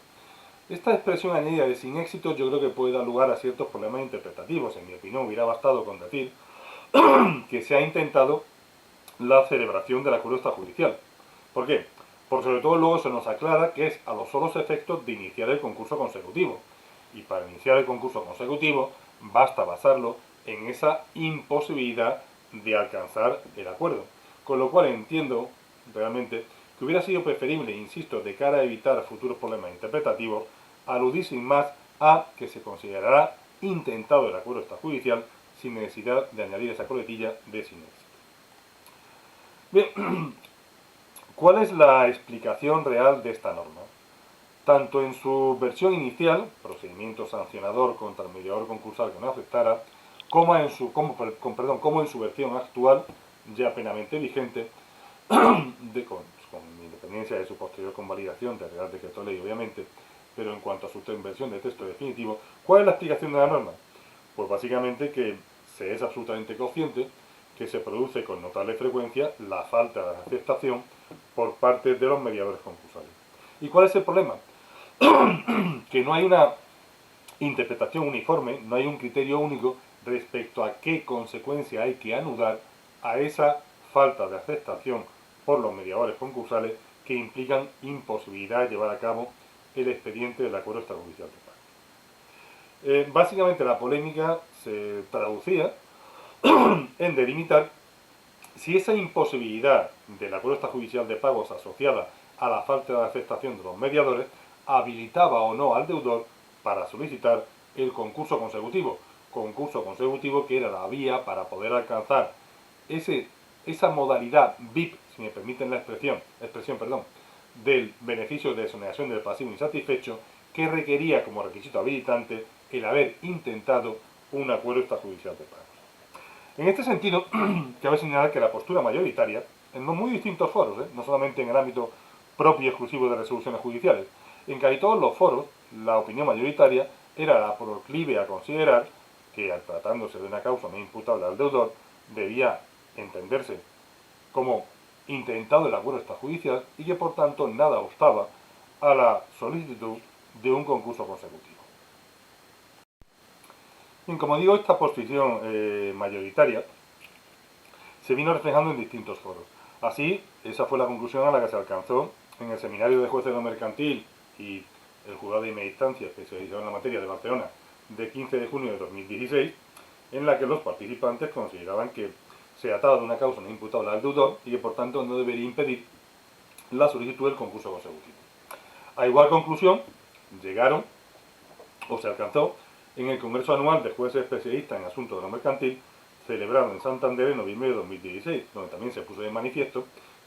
Esta expresión añadida de sin éxito yo creo que puede dar lugar a ciertos problemas interpretativos. En mi opinión hubiera bastado con decir que se ha intentado la celebración del acuerdo extrajudicial. ¿Por qué? Porque sobre todo luego se nos aclara que es a los solos efectos de iniciar el concurso consecutivo. Y para iniciar el concurso consecutivo basta basarlo en esa imposibilidad de alcanzar el acuerdo. Con lo cual entiendo realmente que hubiera sido preferible, insisto, de cara a evitar futuros problemas interpretativos, aludir sin más a que se considerará intentado el acuerdo extrajudicial sin necesidad de añadir esa coletilla de sin éxito. Bien, ¿cuál es la explicación real de esta norma? Tanto en su versión inicial, procedimiento sancionador contra el mediador concursal que no aceptara, como en su versión actual, ya plenamente vigente, con independencia de su posterior convalidación del Real Decreto Ley, obviamente, pero en cuanto a su versión de texto definitivo, ¿cuál es la explicación de la norma? Pues básicamente que se es absolutamente consciente que se produce con notable frecuencia la falta de aceptación por parte de los mediadores concursales. ¿Y cuál es el problema? Que no hay una interpretación uniforme, no hay un criterio único respecto a qué consecuencia hay que anudar a esa falta de aceptación por los mediadores concursales que implican imposibilidad de llevar a cabo el expediente del acuerdo extrajudicial de pagos. Básicamente la polémica se traducía en delimitar si esa imposibilidad del acuerdo extrajudicial de pagos asociada a la falta de aceptación de los mediadores habilitaba o no al deudor para solicitar el concurso consecutivo que era la vía para poder alcanzar esa modalidad VIP, si me permiten la expresión, del beneficio de exoneración del pasivo insatisfecho que requería como requisito habilitante el haber intentado un acuerdo extrajudicial de pagos. En este sentido, cabe señalar que la postura mayoritaria, en los muy distintos foros, no solamente en el ámbito propio y exclusivo de resoluciones judiciales, en casi todos los foros, la opinión mayoritaria era la proclive a considerar que, al tratándose de una causa no imputable al deudor, debía entenderse como intentado el acuerdo extrajudicial y que, por tanto, nada obstaba a la solicitud de un concurso consecutivo. Bien, como digo, esta posición mayoritaria se vino reflejando en distintos foros. Así, esa fue la conclusión a la que se alcanzó en el Seminario de Jueces de lo Mercantil y el Juzgado de Media Instancia especializado en la materia de Barcelona de 15 de junio de 2016, en la que los participantes consideraban que se trataba de una causa no imputable al deudor y que por tanto no debería impedir la solicitud del concurso consecutivo. A igual conclusión llegaron o se alcanzó en el Congreso Anual de Jueces Especialistas en Asuntos de lo Mercantil, celebrado en Santander en noviembre de 2016, donde también se puso de manifiesto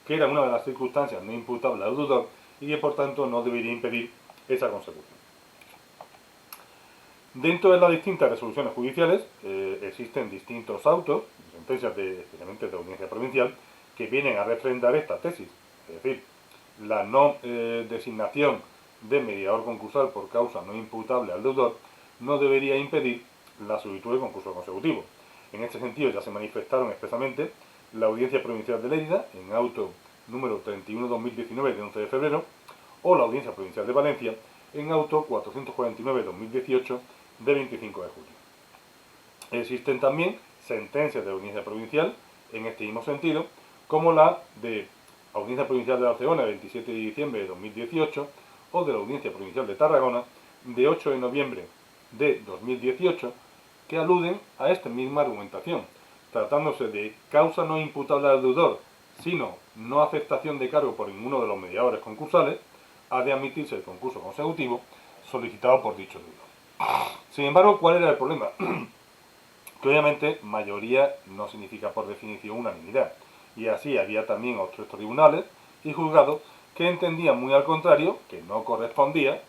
que era una de las circunstancias no imputables al deudor y que por tanto no debería impedir esa consecución. Dentro de las distintas resoluciones judiciales existen distintos autos, sentencias especialmente de audiencia provincial, que vienen a refrendar esta tesis. Es decir, la no designación de mediador concursal por causa no imputable al deudor no debería impedir la solicitud de concurso consecutivo. En este sentido ya se manifestaron expresamente la Audiencia Provincial de Lérida, en auto número 31-2019 de 11 de febrero, o la Audiencia Provincial de Valencia, en auto 449-2018 de 25 de julio. Existen también sentencias de audiencia provincial en este mismo sentido, como la de Audiencia Provincial de Barcelona, 27 de diciembre de 2018, o de la Audiencia Provincial de Tarragona, de 8 de noviembre de 2018, que aluden a esta misma argumentación, tratándose de causa no imputable al deudor, sino no aceptación de cargo por ninguno de los mediadores concursales, ha de admitirse el concurso consecutivo solicitado por dicho deudor. Sin embargo, ¿cuál era el problema? Que obviamente mayoría no significa por definición unanimidad, y así había también otros tribunales y juzgados que entendían muy al contrario, que no correspondía.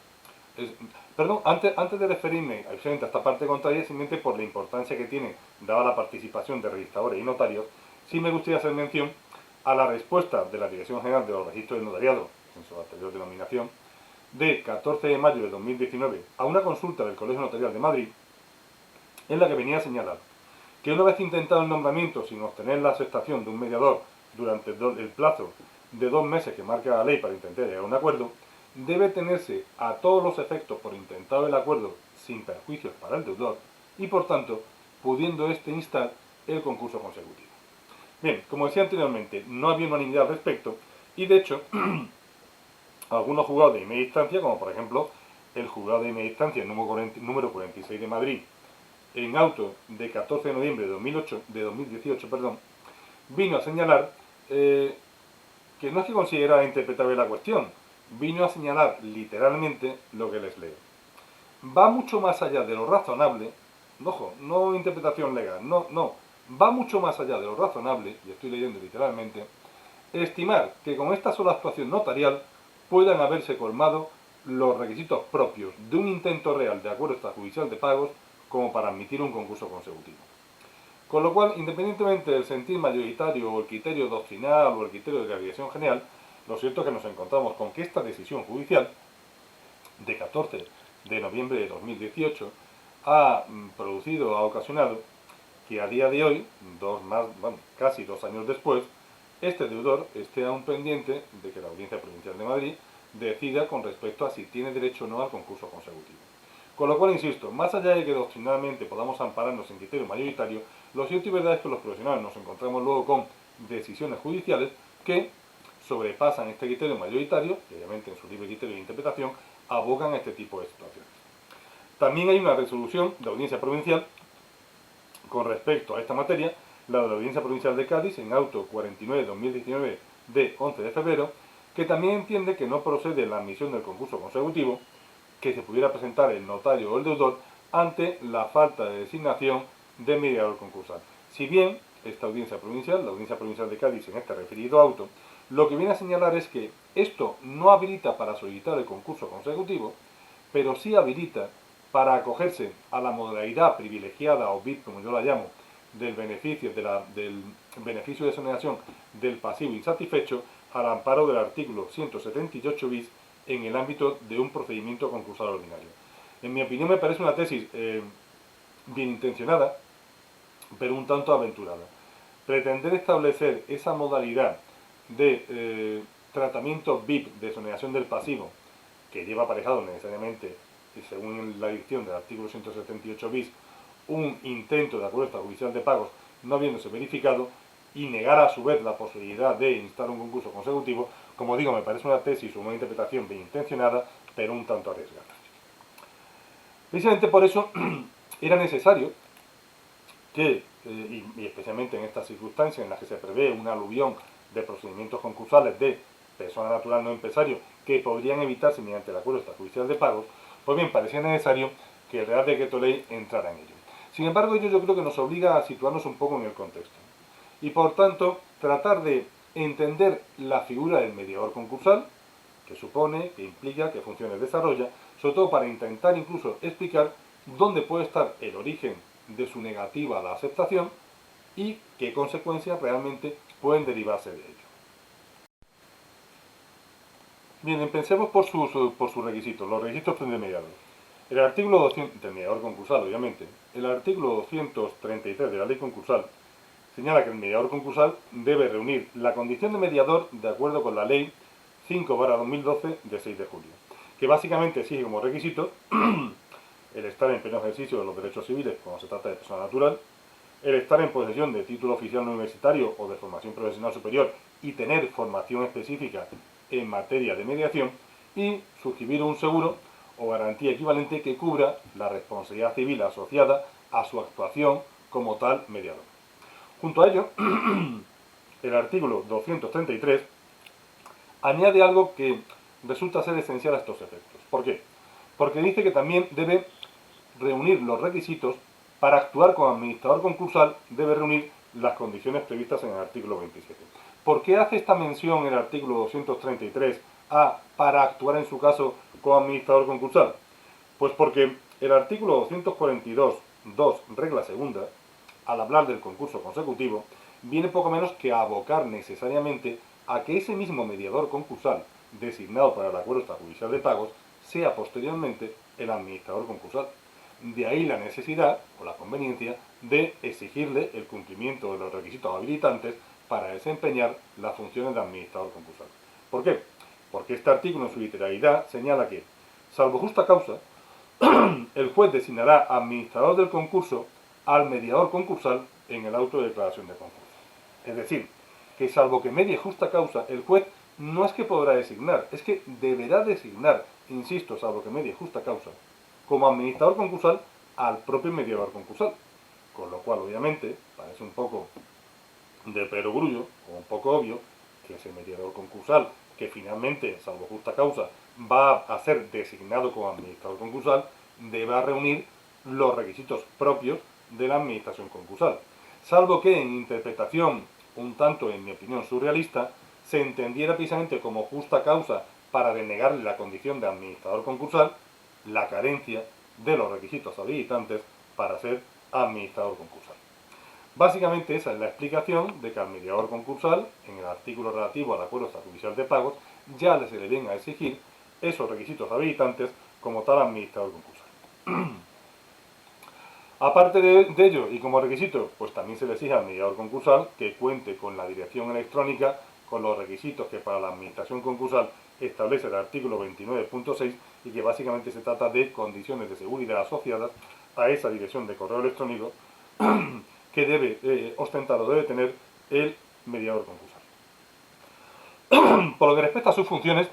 Antes de referirme a esta parte contraria, simplemente por la importancia que tiene, dada la participación de registradores y notarios, sí me gustaría hacer mención a la respuesta de la Dirección General de los Registros del Notariado, en su anterior denominación, de 14 de mayo de 2019 a una consulta del Colegio Notarial de Madrid, en la que venía a señalar que una vez intentado el nombramiento sin obtener la aceptación de un mediador durante el plazo de 2 meses que marca la ley para intentar llegar a un acuerdo, debe tenerse a todos los efectos por intentado el acuerdo sin perjuicios para el deudor y, por tanto, pudiendo éste instar el concurso consecutivo. Bien, como decía anteriormente, no había unanimidad al respecto y, de hecho, algunos juzgados de primera instancia, como por ejemplo el juzgado de primera instancia número 46 de Madrid, en auto de 14 de noviembre de 2018, vino a señalar que no es que considerara interpretable la cuestión, vino a señalar literalmente lo que les leo. Va mucho más allá de lo razonable, ojo, no interpretación legal, no, va mucho más allá de lo razonable, y estoy leyendo literalmente, estimar que con esta sola actuación notarial puedan haberse colmado los requisitos propios de un intento real de acuerdo extrajudicial de pagos como para admitir un concurso consecutivo. Con lo cual, independientemente del sentir mayoritario o el criterio doctrinal o el criterio de la dirección general, lo cierto es que nos encontramos con que esta decisión judicial de 14 de noviembre de 2018 ha ocasionado que a día de hoy, casi 2 años después, este deudor esté aún pendiente de que la Audiencia Provincial de Madrid decida con respecto a si tiene derecho o no al concurso consecutivo. Con lo cual, insisto, más allá de que doctrinalmente podamos ampararnos en criterio mayoritario, lo cierto y verdad es que los profesionales nos encontramos luego con decisiones judiciales que sobrepasan este criterio mayoritario, y obviamente en su libre criterio de interpretación, abogan a este tipo de situaciones. También hay una resolución de audiencia provincial con respecto a esta materia, la de la Audiencia Provincial de Cádiz, en auto 49-2019 de 11 de febrero, que también entiende que no procede la admisión del concurso consecutivo, que se pudiera presentar el notario o el deudor ante la falta de designación de mediador concursal. Si bien esta audiencia provincial, la Audiencia Provincial de Cádiz, en este referido auto, lo que viene a señalar es que esto no habilita para solicitar el concurso consecutivo, pero sí habilita para acogerse a la modalidad privilegiada o VIP, como yo la llamo, del beneficio de exoneración del pasivo insatisfecho al amparo del artículo 178 bis en el ámbito de un procedimiento concursal ordinario. En mi opinión me parece una tesis bien intencionada, pero un tanto aventurada. Pretender establecer esa modalidad de tratamiento VIP de exoneración del pasivo, que lleva aparejado necesariamente, según la dicción del artículo 178 bis, un intento de acuerdo extrajudicial de pagos no habiéndose verificado, y negar a su vez la posibilidad de instar un concurso consecutivo, como digo, me parece una tesis o una interpretación bien intencionada, pero un tanto arriesgada. Precisamente por eso era necesario que y especialmente en estas circunstancias en las que se prevé una aluvión de procedimientos concursales de persona natural no empresario que podrían evitarse mediante el acuerdo extrajudicial de pagos, pues bien, parecía necesario que el Real Decreto Ley entrara en ello. Sin embargo, ello yo creo que nos obliga a situarnos un poco en el contexto y por tanto tratar de entender la figura del mediador concursal, que supone, que implica, qué funciones desarrolla, sobre todo para intentar incluso explicar dónde puede estar el origen de su negativa a la aceptación y qué consecuencias realmente pueden derivarse de ello. Bien, empecemos por sus requisitos, los requisitos del mediador. El artículo 200, del mediador concursal, obviamente, el artículo 233 de la ley concursal señala que el mediador concursal debe reunir la condición de mediador de acuerdo con la ley 5/2012 de 6 de julio, que básicamente exige como requisito el estar en pleno ejercicio de los derechos civiles cuando se trata de persona natural, el estar en posesión de título oficial no universitario o de formación profesional superior y tener formación específica en materia de mediación y suscribir un seguro o garantía equivalente que cubra la responsabilidad civil asociada a su actuación como tal mediador. Junto a ello, el artículo 233 añade algo que resulta ser esencial a estos efectos. ¿Por qué? Porque dice que también debe reunir los requisitos para actuar como administrador concursal, debe reunir las condiciones previstas en el artículo 27. ¿Por qué hace esta mención el artículo 233 a para actuar en su caso como administrador concursal? Pues porque el artículo 242.2, regla segunda, al hablar del concurso consecutivo, viene poco menos que a abocar necesariamente a que ese mismo mediador concursal, designado para el acuerdo extrajudicial de pagos, sea posteriormente el administrador concursal. De ahí la necesidad o la conveniencia de exigirle el cumplimiento de los requisitos habilitantes para desempeñar las funciones de administrador concursal. ¿Por qué? Porque este artículo en su literalidad señala que, salvo justa causa, el juez designará administrador del concurso al mediador concursal en el auto de declaración de concurso. Es decir, que salvo que medie justa causa, el juez no es que podrá designar, es que deberá designar, insisto, salvo que medie justa causa, como administrador concursal al propio mediador concursal. Con lo cual, obviamente, parece un poco de perogrullo, o un poco obvio, que ese mediador concursal, que finalmente, salvo justa causa, va a ser designado como administrador concursal, deba reunir los requisitos propios de la administración concursal. Salvo que en interpretación, un tanto en mi opinión surrealista, se entendiera precisamente como justa causa para denegarle la condición de administrador concursal la carencia de los requisitos habilitantes para ser administrador concursal. Básicamente esa es la explicación de que al mediador concursal, en el artículo relativo al acuerdo extrajudicial de pagos, ya se le venga a exigir esos requisitos habilitantes como tal administrador concursal. Aparte de ello, y como requisito, pues también se le exige al mediador concursal que cuente con la dirección electrónica, con los requisitos que para la administración concursal establece el artículo 29.6 y que básicamente se trata de condiciones de seguridad asociadas a esa dirección de correo electrónico que debe ostentar o debe tener el mediador concursal. Por lo que respecta a sus funciones,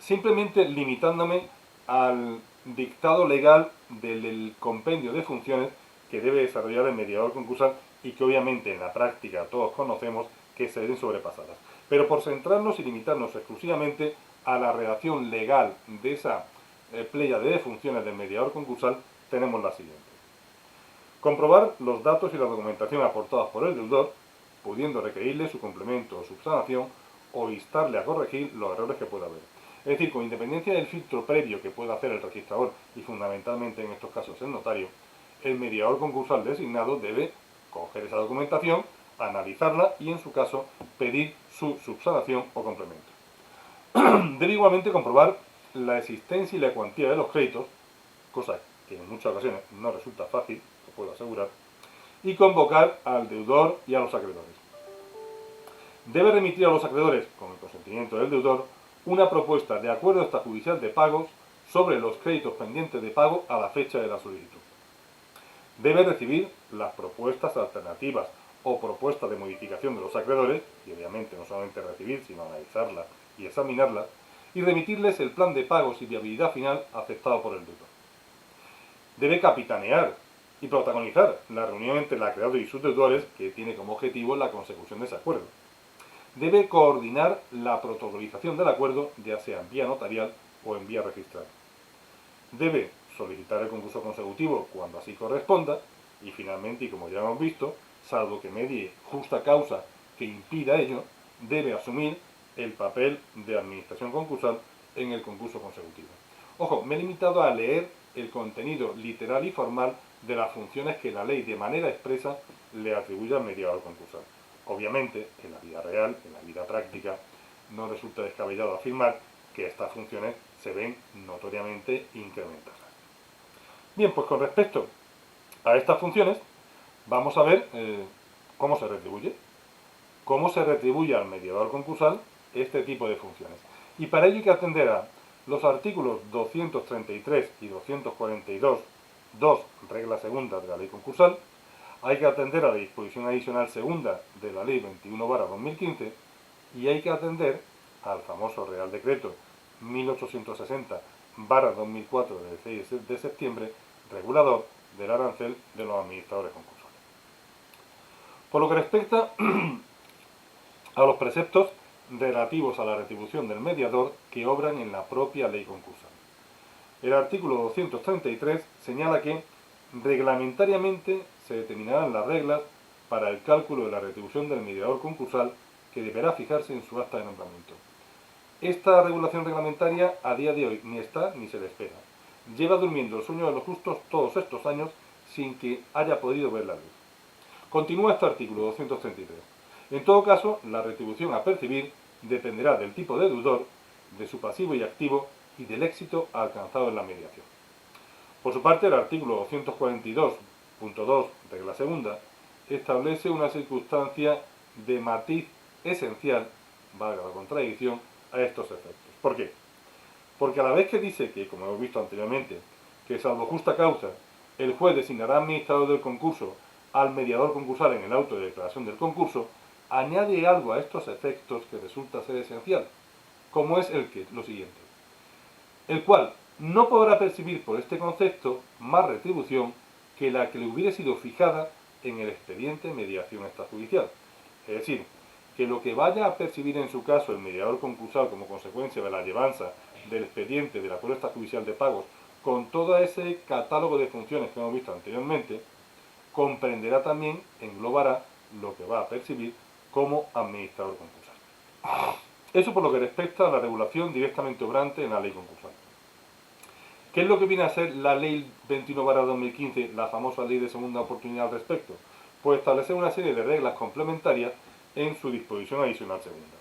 simplemente limitándome al dictado legal del compendio de funciones que debe desarrollar el mediador concursal y que obviamente en la práctica todos conocemos que se ven sobrepasadas. Pero por centrarnos y limitarnos exclusivamente a la redacción legal de esa pléyade de funciones del mediador concursal, tenemos la siguiente. Comprobar los datos y la documentación aportados por el deudor, pudiendo requerirle su complemento o subsanación o instarle a corregir los errores que pueda haber. Es decir, con independencia del filtro previo que pueda hacer el registrador y fundamentalmente en estos casos el notario, el mediador concursal designado debe coger esa documentación, analizarla y en su caso pedir su subsanación o complemento. Debe igualmente comprobar la existencia y la cuantía de los créditos, cosa que en muchas ocasiones no resulta fácil, lo puedo asegurar, y convocar al deudor y a los acreedores. Debe remitir a los acreedores, con el consentimiento del deudor, una propuesta de acuerdo extrajudicial de pagos sobre los créditos pendientes de pago a la fecha de la solicitud. Debe recibir las propuestas alternativas o propuestas de modificación de los acreedores, y obviamente no solamente recibir, sino analizarlas y examinarlas, y remitirles el plan de pagos y viabilidad final aceptado por el deudor. Debe capitanear y protagonizar la reunión entre el acreedor y sus deudores, que tiene como objetivo la consecución de ese acuerdo. Debe coordinar la protocolización del acuerdo, ya sea en vía notarial o en vía registral. Debe solicitar el concurso consecutivo cuando así corresponda y finalmente, y como ya hemos visto, salvo que medie justa causa que impida ello, debe asumir el papel de administración concursal en el concurso consecutivo. Ojo, me he limitado a leer el contenido literal y formal de las funciones que la ley de manera expresa le atribuye al mediador concursal. Obviamente, en la vida real, en la vida práctica, no resulta descabellado afirmar que estas funciones se ven notoriamente incrementadas. Bien, pues con respecto a estas funciones, vamos a ver cómo se retribuye. Cómo se retribuye al mediador concursal este tipo de funciones. Y para ello hay que atender a los artículos 233 y 242, dos reglas segundas de la ley concursal. Hay que atender a la disposición adicional segunda de la ley 21/2015 y hay que atender al famoso Real Decreto 1860/2004 del 6 de septiembre, regulador del arancel de los administradores concursales. Por lo que respecta a los preceptos relativos a la retribución del mediador que obran en la propia ley concursal. El artículo 233 señala que reglamentariamente se determinarán las reglas para el cálculo de la retribución del mediador concursal que deberá fijarse en su acta de nombramiento. Esta regulación reglamentaria a día de hoy ni está ni se le espera. Lleva durmiendo el sueño de los justos todos estos años sin que haya podido ver la luz. Continúa este artículo 233. En todo caso, la retribución a percibir dependerá del tipo de deudor, de su pasivo y activo y del éxito alcanzado en la mediación. Por su parte, el artículo 242.2, regla segunda, establece una circunstancia de matiz esencial, valga la contradicción, a estos efectos. ¿Por qué? Porque a la vez que dice que, como hemos visto anteriormente, que salvo justa causa, el juez designará administrador del concurso al mediador concursal en el auto de declaración del concurso, añade algo a estos efectos que resulta ser esencial, como es lo siguiente, el cual no podrá percibir por este concepto más retribución que la que le hubiera sido fijada en el expediente mediación extrajudicial. Es decir, que lo que vaya a percibir en su caso el mediador concursal como consecuencia de la llevanza del expediente del acuerdo extrajudicial de pagos con todo ese catálogo de funciones que hemos visto anteriormente, comprenderá también, englobará lo que va a percibir como administrador concursal. Eso por lo que respecta a la regulación directamente obrante en la ley concursal. ¿Qué es lo que viene a ser la ley 21/2015, la famosa ley de segunda oportunidad al respecto? Pues establecer una serie de reglas complementarias en su disposición adicional segunda.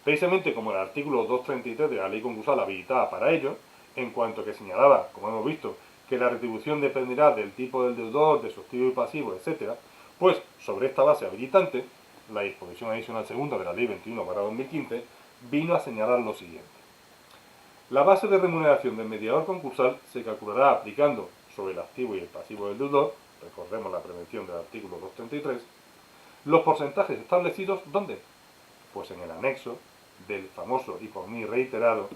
Precisamente como el artículo 233 de la ley concursal habilitaba para ello, en cuanto que señalaba, como hemos visto, que la retribución dependerá del tipo del deudor, de su activo y pasivo, etc., pues sobre esta base habilitante, la disposición adicional segunda de la ley 21/2015 vino a señalar lo siguiente. La base de remuneración del mediador concursal se calculará aplicando sobre el activo y el pasivo del deudor, recordemos la prevención del artículo 233, los porcentajes establecidos, ¿dónde? Pues en el anexo del famoso y por mí reiterado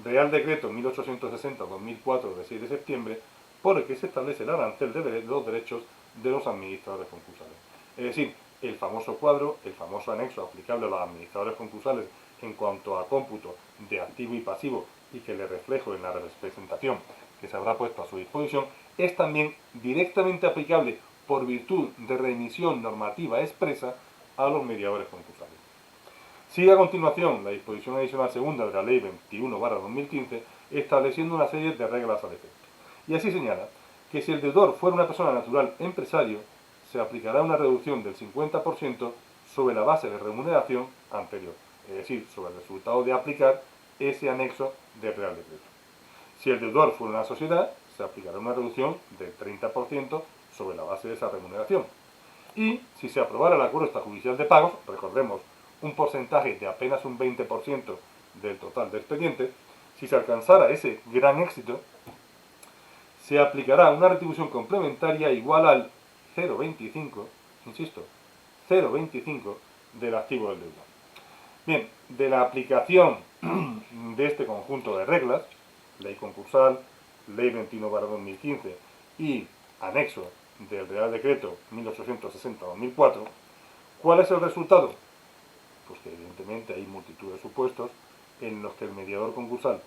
Real Decreto 1860/2004 de 6 de septiembre, por el que se establece el arancel de los derechos de los administradores concursales. Es decir, el famoso cuadro, el famoso anexo aplicable a los administradores concursales en cuanto a cómputo de activo y pasivo y que le reflejo en la representación que se habrá puesto a su disposición, es también directamente aplicable por virtud de remisión normativa expresa a los mediadores concursales. Sigue a continuación la disposición adicional segunda de la ley 21/2015 estableciendo una serie de reglas al efecto. Y así señala que si el deudor fuera una persona natural empresario, se aplicará una reducción del 50% sobre la base de remuneración anterior, es decir, sobre el resultado de aplicar ese anexo del Real Decreto. Si el deudor fuera una sociedad, se aplicará una reducción del 30% sobre la base de esa remuneración. Y si se aprobara el acuerdo extrajudicial de pagos, recordemos, un porcentaje de apenas un 20% del total de expedientes, si se alcanzara ese gran éxito, se aplicará una retribución complementaria igual al 0,25, insisto, 0,25 del activo del deudor. Bien, de la aplicación de este conjunto de reglas, ley concursal, ley 21/2015 y anexo del Real Decreto 1860-2004, ¿cuál es el resultado? Pues que evidentemente hay multitud de supuestos en los que el mediador concursal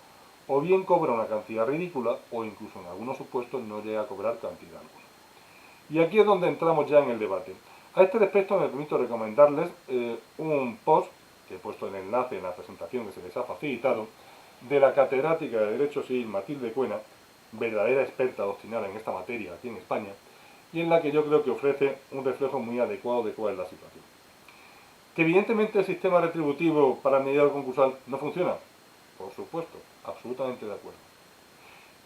o bien cobra una cantidad ridícula o incluso en algunos supuestos no llega a cobrar cantidad alguna. Y aquí es donde entramos ya en el debate. A este respecto me permito recomendarles un post, que he puesto el enlace en la presentación que se les ha facilitado, de la catedrática de Derecho Civil Matilde Cuena, verdadera experta doctrinal en esta materia aquí en España, y en la que yo creo que ofrece un reflejo muy adecuado de cuál es la situación. ¿Que evidentemente el sistema retributivo para el mediador concursal no funciona? Por supuesto, absolutamente de acuerdo.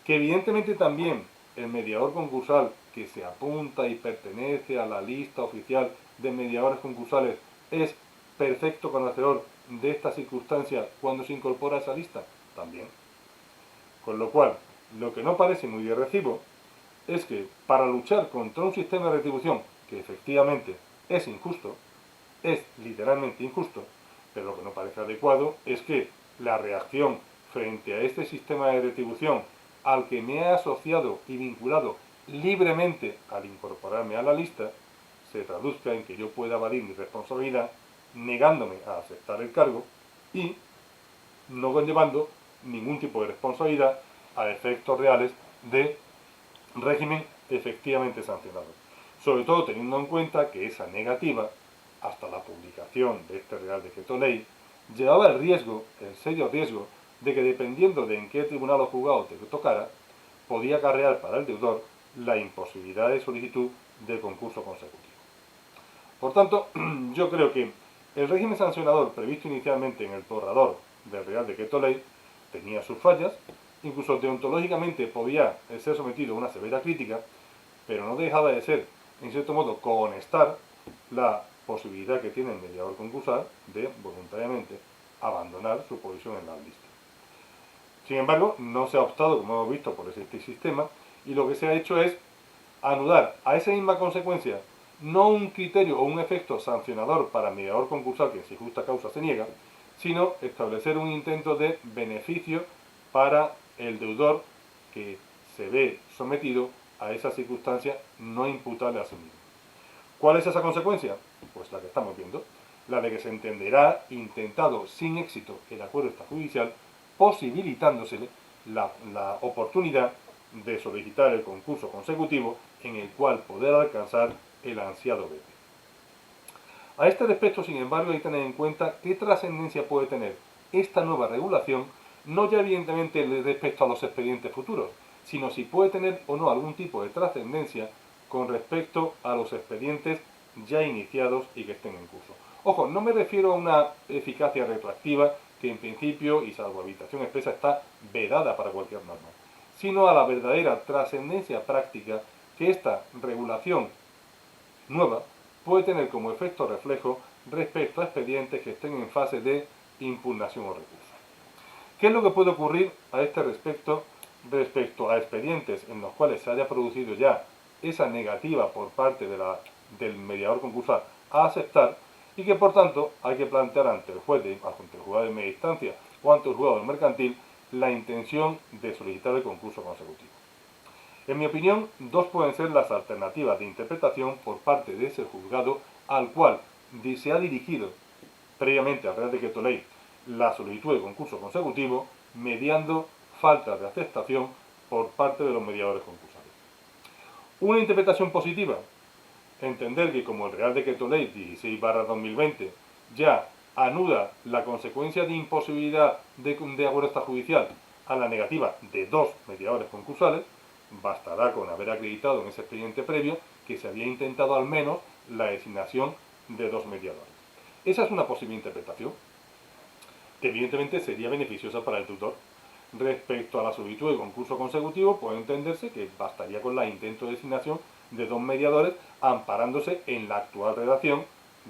¿Que evidentemente también el mediador concursal que se apunta y pertenece a la lista oficial de mediadores concursales es perfecto conocedor de esta circunstancia cuando se incorpora a esa lista? También. Con lo cual, lo que no parece muy de recibo es que para luchar contra un sistema de retribución que efectivamente es injusto, es literalmente injusto, pero lo que no parece adecuado es que la reacción frente a este sistema de retribución al que me he asociado y vinculado libremente al incorporarme a la lista se traduzca en que yo pueda evadir mi responsabilidad negándome a aceptar el cargo y no conllevando ningún tipo de responsabilidad a efectos reales de régimen efectivamente sancionado. Sobre todo teniendo en cuenta que esa negativa, hasta la publicación de este Real Decreto Ley, llevaba el riesgo, el serio riesgo, de que dependiendo de en qué tribunal o juzgado te tocara, podía acarrear para el deudor la imposibilidad de solicitud de concurso consecutivo. Por tanto, yo creo que el régimen sancionador previsto inicialmente en el borrador del Real Decreto Ley tenía sus fallas, incluso deontológicamente podía ser sometido a una severa crítica, pero no dejaba de ser, en cierto modo, cohonestar la posibilidad que tiene el mediador concursal de voluntariamente abandonar su posición en la lista. Sin embargo, no se ha optado, como hemos visto, por este sistema y lo que se ha hecho es anudar a esa misma consecuencia no un criterio o un efecto sancionador para el mediador concursal que en si justa causa se niega, sino establecer un intento de beneficio para el deudor que se ve sometido a esa circunstancia no imputable a sí mismo. ¿Cuál es esa consecuencia? Pues la que estamos viendo, la de que se entenderá intentado sin éxito el acuerdo extrajudicial, posibilitándosele la oportunidad de solicitar el concurso consecutivo en el cual poder alcanzar el ansiado BP. A este respecto, sin embargo, hay que tener en cuenta qué trascendencia puede tener esta nueva regulación, no ya evidentemente respecto a los expedientes futuros, sino si puede tener o no algún tipo de trascendencia con respecto a los expedientes ya iniciados y que estén en curso. Ojo, no me refiero a una eficacia retroactiva que en principio, y salvo habilitación expresa, está vedada para cualquier norma, sino a la verdadera trascendencia práctica que esta regulación nueva puede tener como efecto reflejo respecto a expedientes que estén en fase de impugnación o recurso. ¿Qué es lo que puede ocurrir a este respecto a expedientes en los cuales se haya producido ya esa negativa por parte del mediador concursal a aceptar y que por tanto hay que plantear ante el ante el juzgado de media instancia o ante el juzgado mercantil la intención de solicitar el concurso consecutivo? En mi opinión, dos pueden ser las alternativas de interpretación por parte de ese juzgado al cual se ha dirigido previamente al Real Decreto Ley la solicitud de concurso consecutivo mediando falta de aceptación por parte de los mediadores concursales. Una interpretación positiva, entender que como el Real Decreto Ley 16/2020 ya anuda la consecuencia de imposibilidad de acuerdo extrajudicial a la negativa de dos mediadores concursales, bastará con haber acreditado en ese expediente previo que se había intentado al menos la designación de dos mediadores. Esa es una posible interpretación que evidentemente sería beneficiosa para el tutor. Respecto a la solicitud de concurso consecutivo, puede entenderse que bastaría con la intento de designación de dos mediadores amparándose en la actual redacción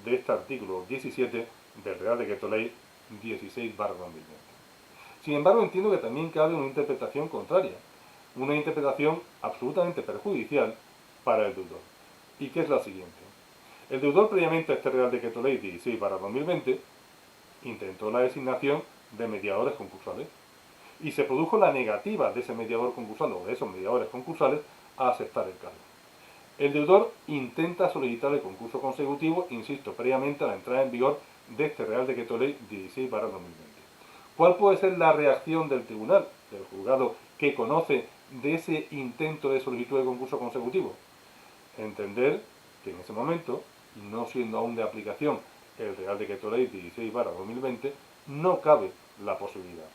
de este artículo 17 del Real Decreto Ley 16/2020. Sin embargo, entiendo que también cabe una interpretación contraria, una interpretación absolutamente perjudicial para el deudor. ¿Y qué es la siguiente? El deudor previamente a este Real Decreto Ley 16/2020 intentó la designación de mediadores concursales y se produjo la negativa de ese mediador concursal o de esos mediadores concursales a aceptar el cargo. El deudor intenta solicitar el concurso consecutivo, insisto, previamente a la entrada en vigor de este Real Decreto Ley 16/2020. ¿Cuál puede ser la reacción del tribunal, del juzgado que conoce de ese intento de solicitud de concurso consecutivo? Entender que en ese momento, y no siendo aún de aplicación el Real Decreto Ley 16/2020, no cabe la posibilidad.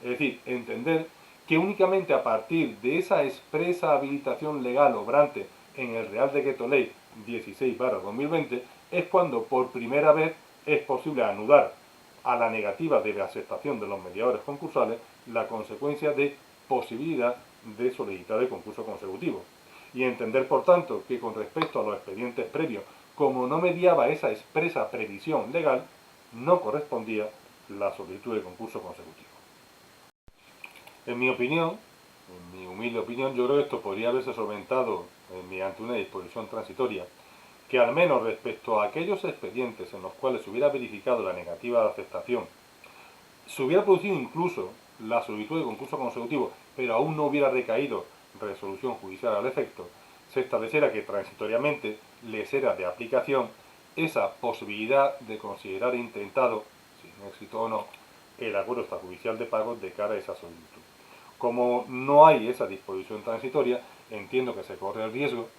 Es decir, entender que únicamente a partir de esa expresa habilitación legal obrante en el Real Decreto Ley 16/2020 es cuando por primera vez es posible anudar a la negativa de la aceptación de los mediadores concursales la consecuencia de posibilidad de solicitar el concurso consecutivo. Y entender, por tanto, que con respecto a los expedientes previos, como no mediaba esa expresa previsión legal, no correspondía la solicitud de concurso consecutivo. En mi opinión, en mi humilde opinión, yo creo que esto podría haberse solventado mediante una disposición transitoria que al menos respecto a aquellos expedientes en los cuales se hubiera verificado la negativa de aceptación, se hubiera producido incluso la solicitud de concurso consecutivo, pero aún no hubiera recaído resolución judicial al efecto, se estableciera que transitoriamente les era de aplicación esa posibilidad de considerar intentado, sin éxito o no, el acuerdo extrajudicial de pagos de cara a esa solicitud. Como no hay esa disposición transitoria, entiendo que se corre el riesgo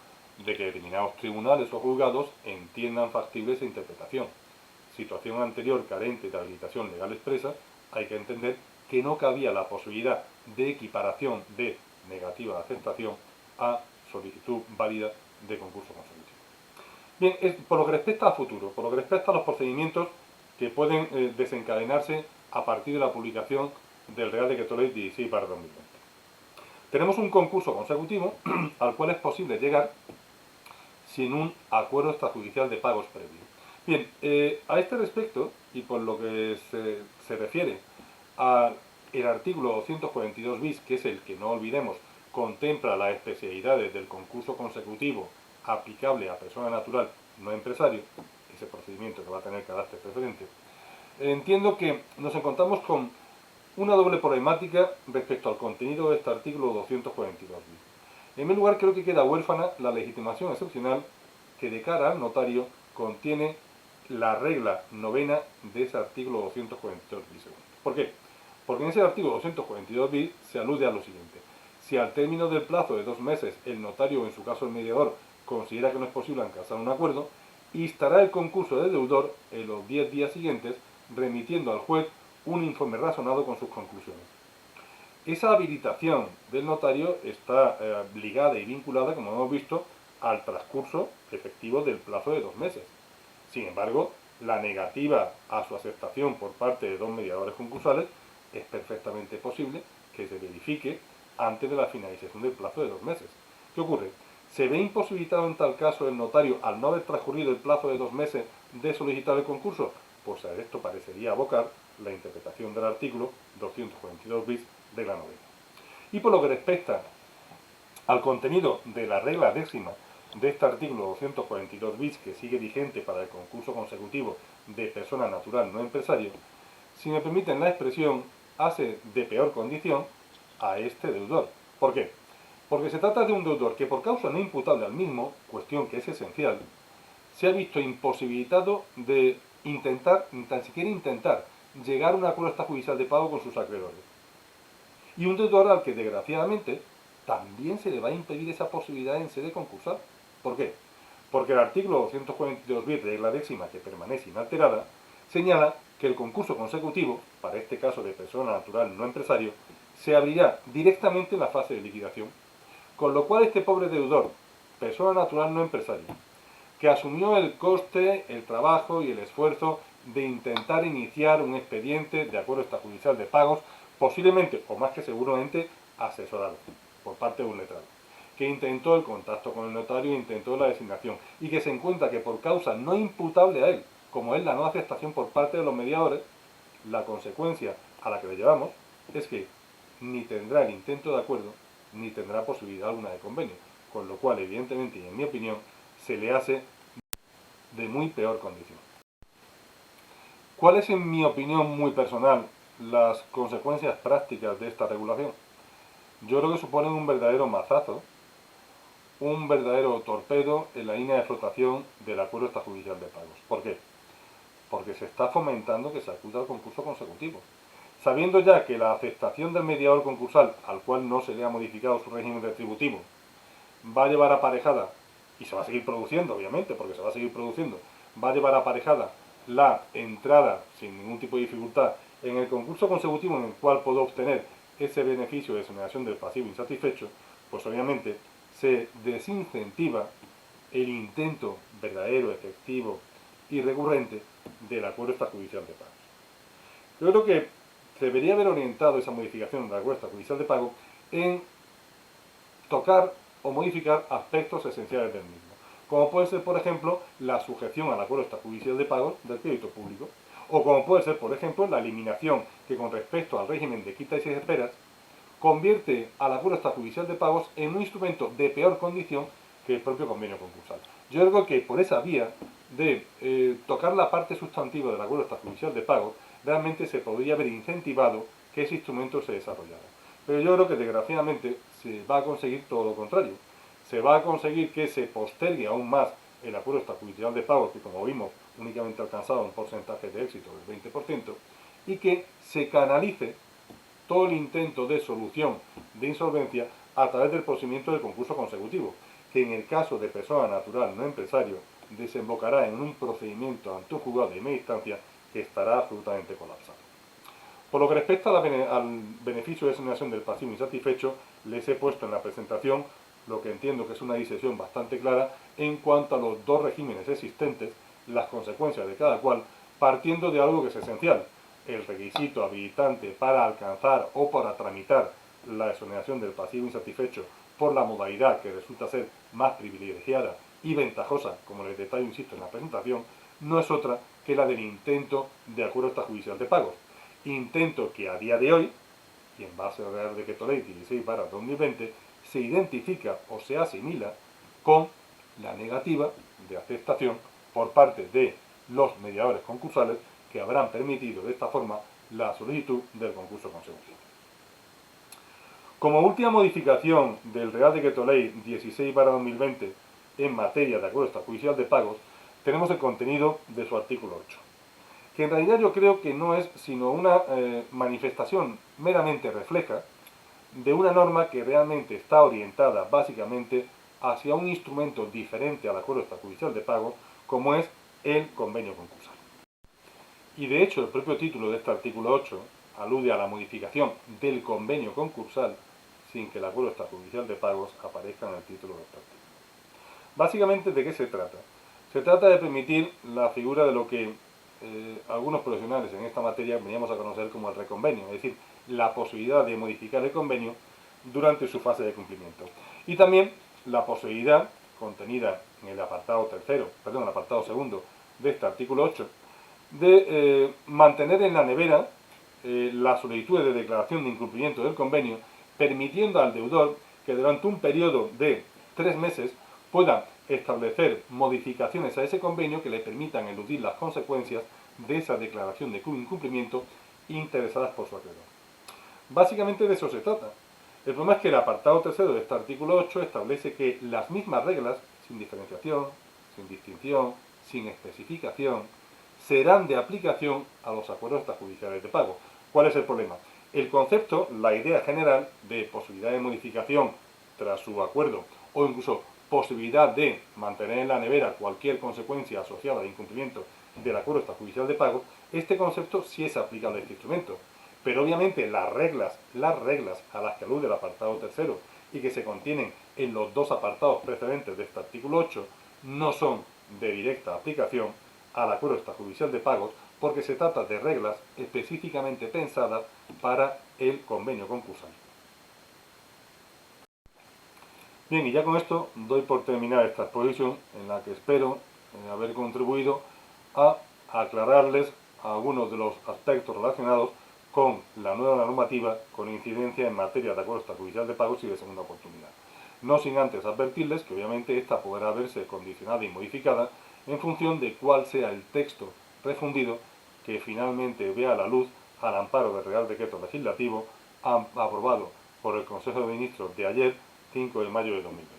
de que determinados tribunales o juzgados entiendan factible esa interpretación. Situación anterior carente de habilitación legal expresa, hay que entender que no cabía la posibilidad de equiparación de negativa de aceptación a solicitud válida de concurso consecutivo. Bien, por lo que respecta a futuro, por lo que respecta a los procedimientos que pueden desencadenarse a partir de la publicación del Real Decreto Ley 16/2020. Tenemos un concurso consecutivo al cual es posible llegar sin un acuerdo extrajudicial de pagos previo. Bien, a este respecto, y por lo que se refiere al artículo 242 bis, que es el que, no olvidemos, contempla las especialidades del concurso consecutivo aplicable a persona natural no empresario, ese procedimiento que va a tener carácter preferente, entiendo que nos encontramos con una doble problemática respecto al contenido de este artículo 242 bis. En primer lugar, creo que queda huérfana la legitimación excepcional que de cara al notario contiene la regla novena de ese artículo 242 bis. ¿Por qué? Porque en ese artículo 242 bis se alude a lo siguiente. Si al término del plazo de 2 meses el notario, o en su caso el mediador, considera que no es posible alcanzar un acuerdo, instará el concurso del deudor en los 10 días siguientes, remitiendo al juez un informe razonado con sus conclusiones. Esa habilitación del notario está ligada y vinculada, como hemos visto, al transcurso efectivo del plazo de 2 meses. Sin embargo, la negativa a su aceptación por parte de 2 mediadores concursales es perfectamente posible que se verifique antes de la finalización del plazo de 2 meses. ¿Qué ocurre? ¿Se ve imposibilitado en tal caso el notario, al no haber transcurrido el plazo de 2 meses, de solicitar el concurso? Pues a esto parecería abocar la interpretación del artículo 242 bis de la novena. Y por lo que respecta al contenido de la regla décima de este artículo 242 bis, que sigue vigente para el concurso consecutivo de persona natural no empresario, si me permiten la expresión, hace de peor condición a este deudor. ¿Por qué? Porque se trata de un deudor que por causa no imputable al mismo, cuestión que es esencial, se ha visto imposibilitado de intentar, ni tan siquiera intentar, llegar a un acuerdo extrajudicial de pago con sus acreedores. Y un deudor al que desgraciadamente también se le va a impedir esa posibilidad en sede concursal. ¿Por qué? Porque el artículo 242 bis, regla décima, que permanece inalterada, señala que el concurso consecutivo, para este caso de persona natural no empresario, se abrirá directamente en la fase de liquidación, con lo cual este pobre deudor, persona natural no empresario, que asumió el coste, el trabajo y el esfuerzo de intentar iniciar un expediente de acuerdo extrajudicial de pagos, posiblemente, o más que seguramente, asesorado por parte de un letrado, que intentó el contacto con el notario, intentó la designación, y que se encuentra que por causa no imputable a él, como es la no aceptación por parte de los mediadores, la consecuencia a la que le llevamos es que ni tendrá el intento de acuerdo, ni tendrá posibilidad alguna de convenio, con lo cual, evidentemente, y en mi opinión, se le hace de muy peor condición. ¿Cuáles, en mi opinión muy personal, las consecuencias prácticas de esta regulación? Yo creo que suponen un verdadero mazazo, un verdadero torpedo en la línea de flotación del acuerdo extrajudicial de pagos. ¿Por qué? Porque se está fomentando que se acuda al concurso consecutivo. Sabiendo ya que la aceptación del mediador concursal, al cual no se le ha modificado su régimen retributivo, va a llevar aparejada, y se va a seguir produciendo, obviamente, porque se va a seguir produciendo, va a llevar aparejada la entrada, sin ningún tipo de dificultad, en el concurso consecutivo en el cual puedo obtener ese beneficio de exoneración del pasivo insatisfecho, pues obviamente se desincentiva el intento verdadero, efectivo y recurrente del acuerdo extrajudicial de pagos. Yo creo que se debería haber orientado esa modificación del acuerdo extrajudicial de pago en tocar o modificar aspectos esenciales del mismo, como puede ser, por ejemplo, la sujeción al acuerdo extrajudicial de pagos del crédito público, o como puede ser, por ejemplo, la eliminación que con respecto al régimen de quitas y esperas convierte al acuerdo extrajudicial de pagos en un instrumento de peor condición que el propio convenio concursal. Yo creo que por esa vía de tocar la parte sustantiva del acuerdo extrajudicial de pagos, realmente se podría haber incentivado que ese instrumento se desarrollara. Pero yo creo que desgraciadamente se va a conseguir todo lo contrario. Se va a conseguir que se postergue aún más el acuerdo extrajudicial de pagos, que como vimos únicamente ha alcanzado un porcentaje de éxito del 20%, y que se canalice todo el intento de solución de insolvencia a través del procedimiento del concurso consecutivo, que en el caso de persona natural no empresario desembocará en un procedimiento ante un juzgado de media instancia que estará absolutamente colapsado. Por lo que respecta al beneficio de exoneración del pasivo insatisfecho, les he puesto en la presentación lo que entiendo que es una disección bastante clara en cuanto a los dos regímenes existentes, las consecuencias de cada cual, partiendo de algo que es esencial, el requisito habilitante para alcanzar o para tramitar la exoneración del pasivo insatisfecho por la modalidad que resulta ser más privilegiada y ventajosa, como les detallo, insisto, en la presentación, no es otra que la del intento de acuerdo extrajudicial de pagos. Intento que a día de hoy, y en base al Real Decreto Ley 16/2020, se identifica o se asimila con la negativa de aceptación por parte de los mediadores concursales que habrán permitido de esta forma la solicitud del concurso consecutivo. Como última modificación del Real Decreto Ley 16/2020 en materia de acuerdo extrajudicial de pagos, tenemos el contenido de su artículo 8, que en realidad yo creo que no es sino una manifestación meramente refleja de una norma que realmente está orientada básicamente hacia un instrumento diferente al acuerdo extrajudicial de pagos, como es el convenio concursal. Y de hecho el propio título de este artículo 8 alude a la modificación del convenio concursal sin que el acuerdo extrajudicial de pagos aparezca en el título de este artículo. Básicamente, ¿de qué se trata? Se trata de permitir la figura de lo que algunos profesionales en esta materia veníamos a conocer como el reconvenio, es decir, la posibilidad de modificar el convenio durante su fase de cumplimiento. Y también la posibilidad contenida en el apartado segundo de este artículo 8 de mantener en la nevera las solicitudes de declaración de incumplimiento del convenio, permitiendo al deudor que durante un periodo de 3 meses pueda establecer modificaciones a ese convenio que le permitan eludir las consecuencias de esa declaración de incumplimiento interesadas por su acreedor. Básicamente de eso se trata. El problema es que el apartado tercero de este artículo 8 establece que las mismas reglas, sin diferenciación, sin distinción, sin especificación, serán de aplicación a los acuerdos extrajudiciales de pago. ¿Cuál es el problema? El concepto, la idea general de posibilidad de modificación tras su acuerdo o incluso posibilidad de mantener en la nevera cualquier consecuencia asociada al incumplimiento del acuerdo extrajudicial de pago, este concepto sí es aplicable a este instrumento. Pero obviamente las reglas a las que alude el apartado tercero y que se contienen en los dos apartados precedentes de este artículo 8 no son de directa aplicación al acuerdo extrajudicial de pagos porque se trata de reglas específicamente pensadas para el convenio concursal. Bien, y ya con esto doy por terminada esta exposición en la que espero haber contribuido a aclararles algunos de los aspectos relacionados con la nueva normativa con incidencia en materia de acuerdo extrajudicial de pagos y de segunda oportunidad. No sin antes advertirles que obviamente esta podrá verse condicionada y modificada en función de cuál sea el texto refundido que finalmente vea la luz al amparo del Real Decreto Legislativo aprobado por el Consejo de Ministros de ayer, 5 de mayo de 2020.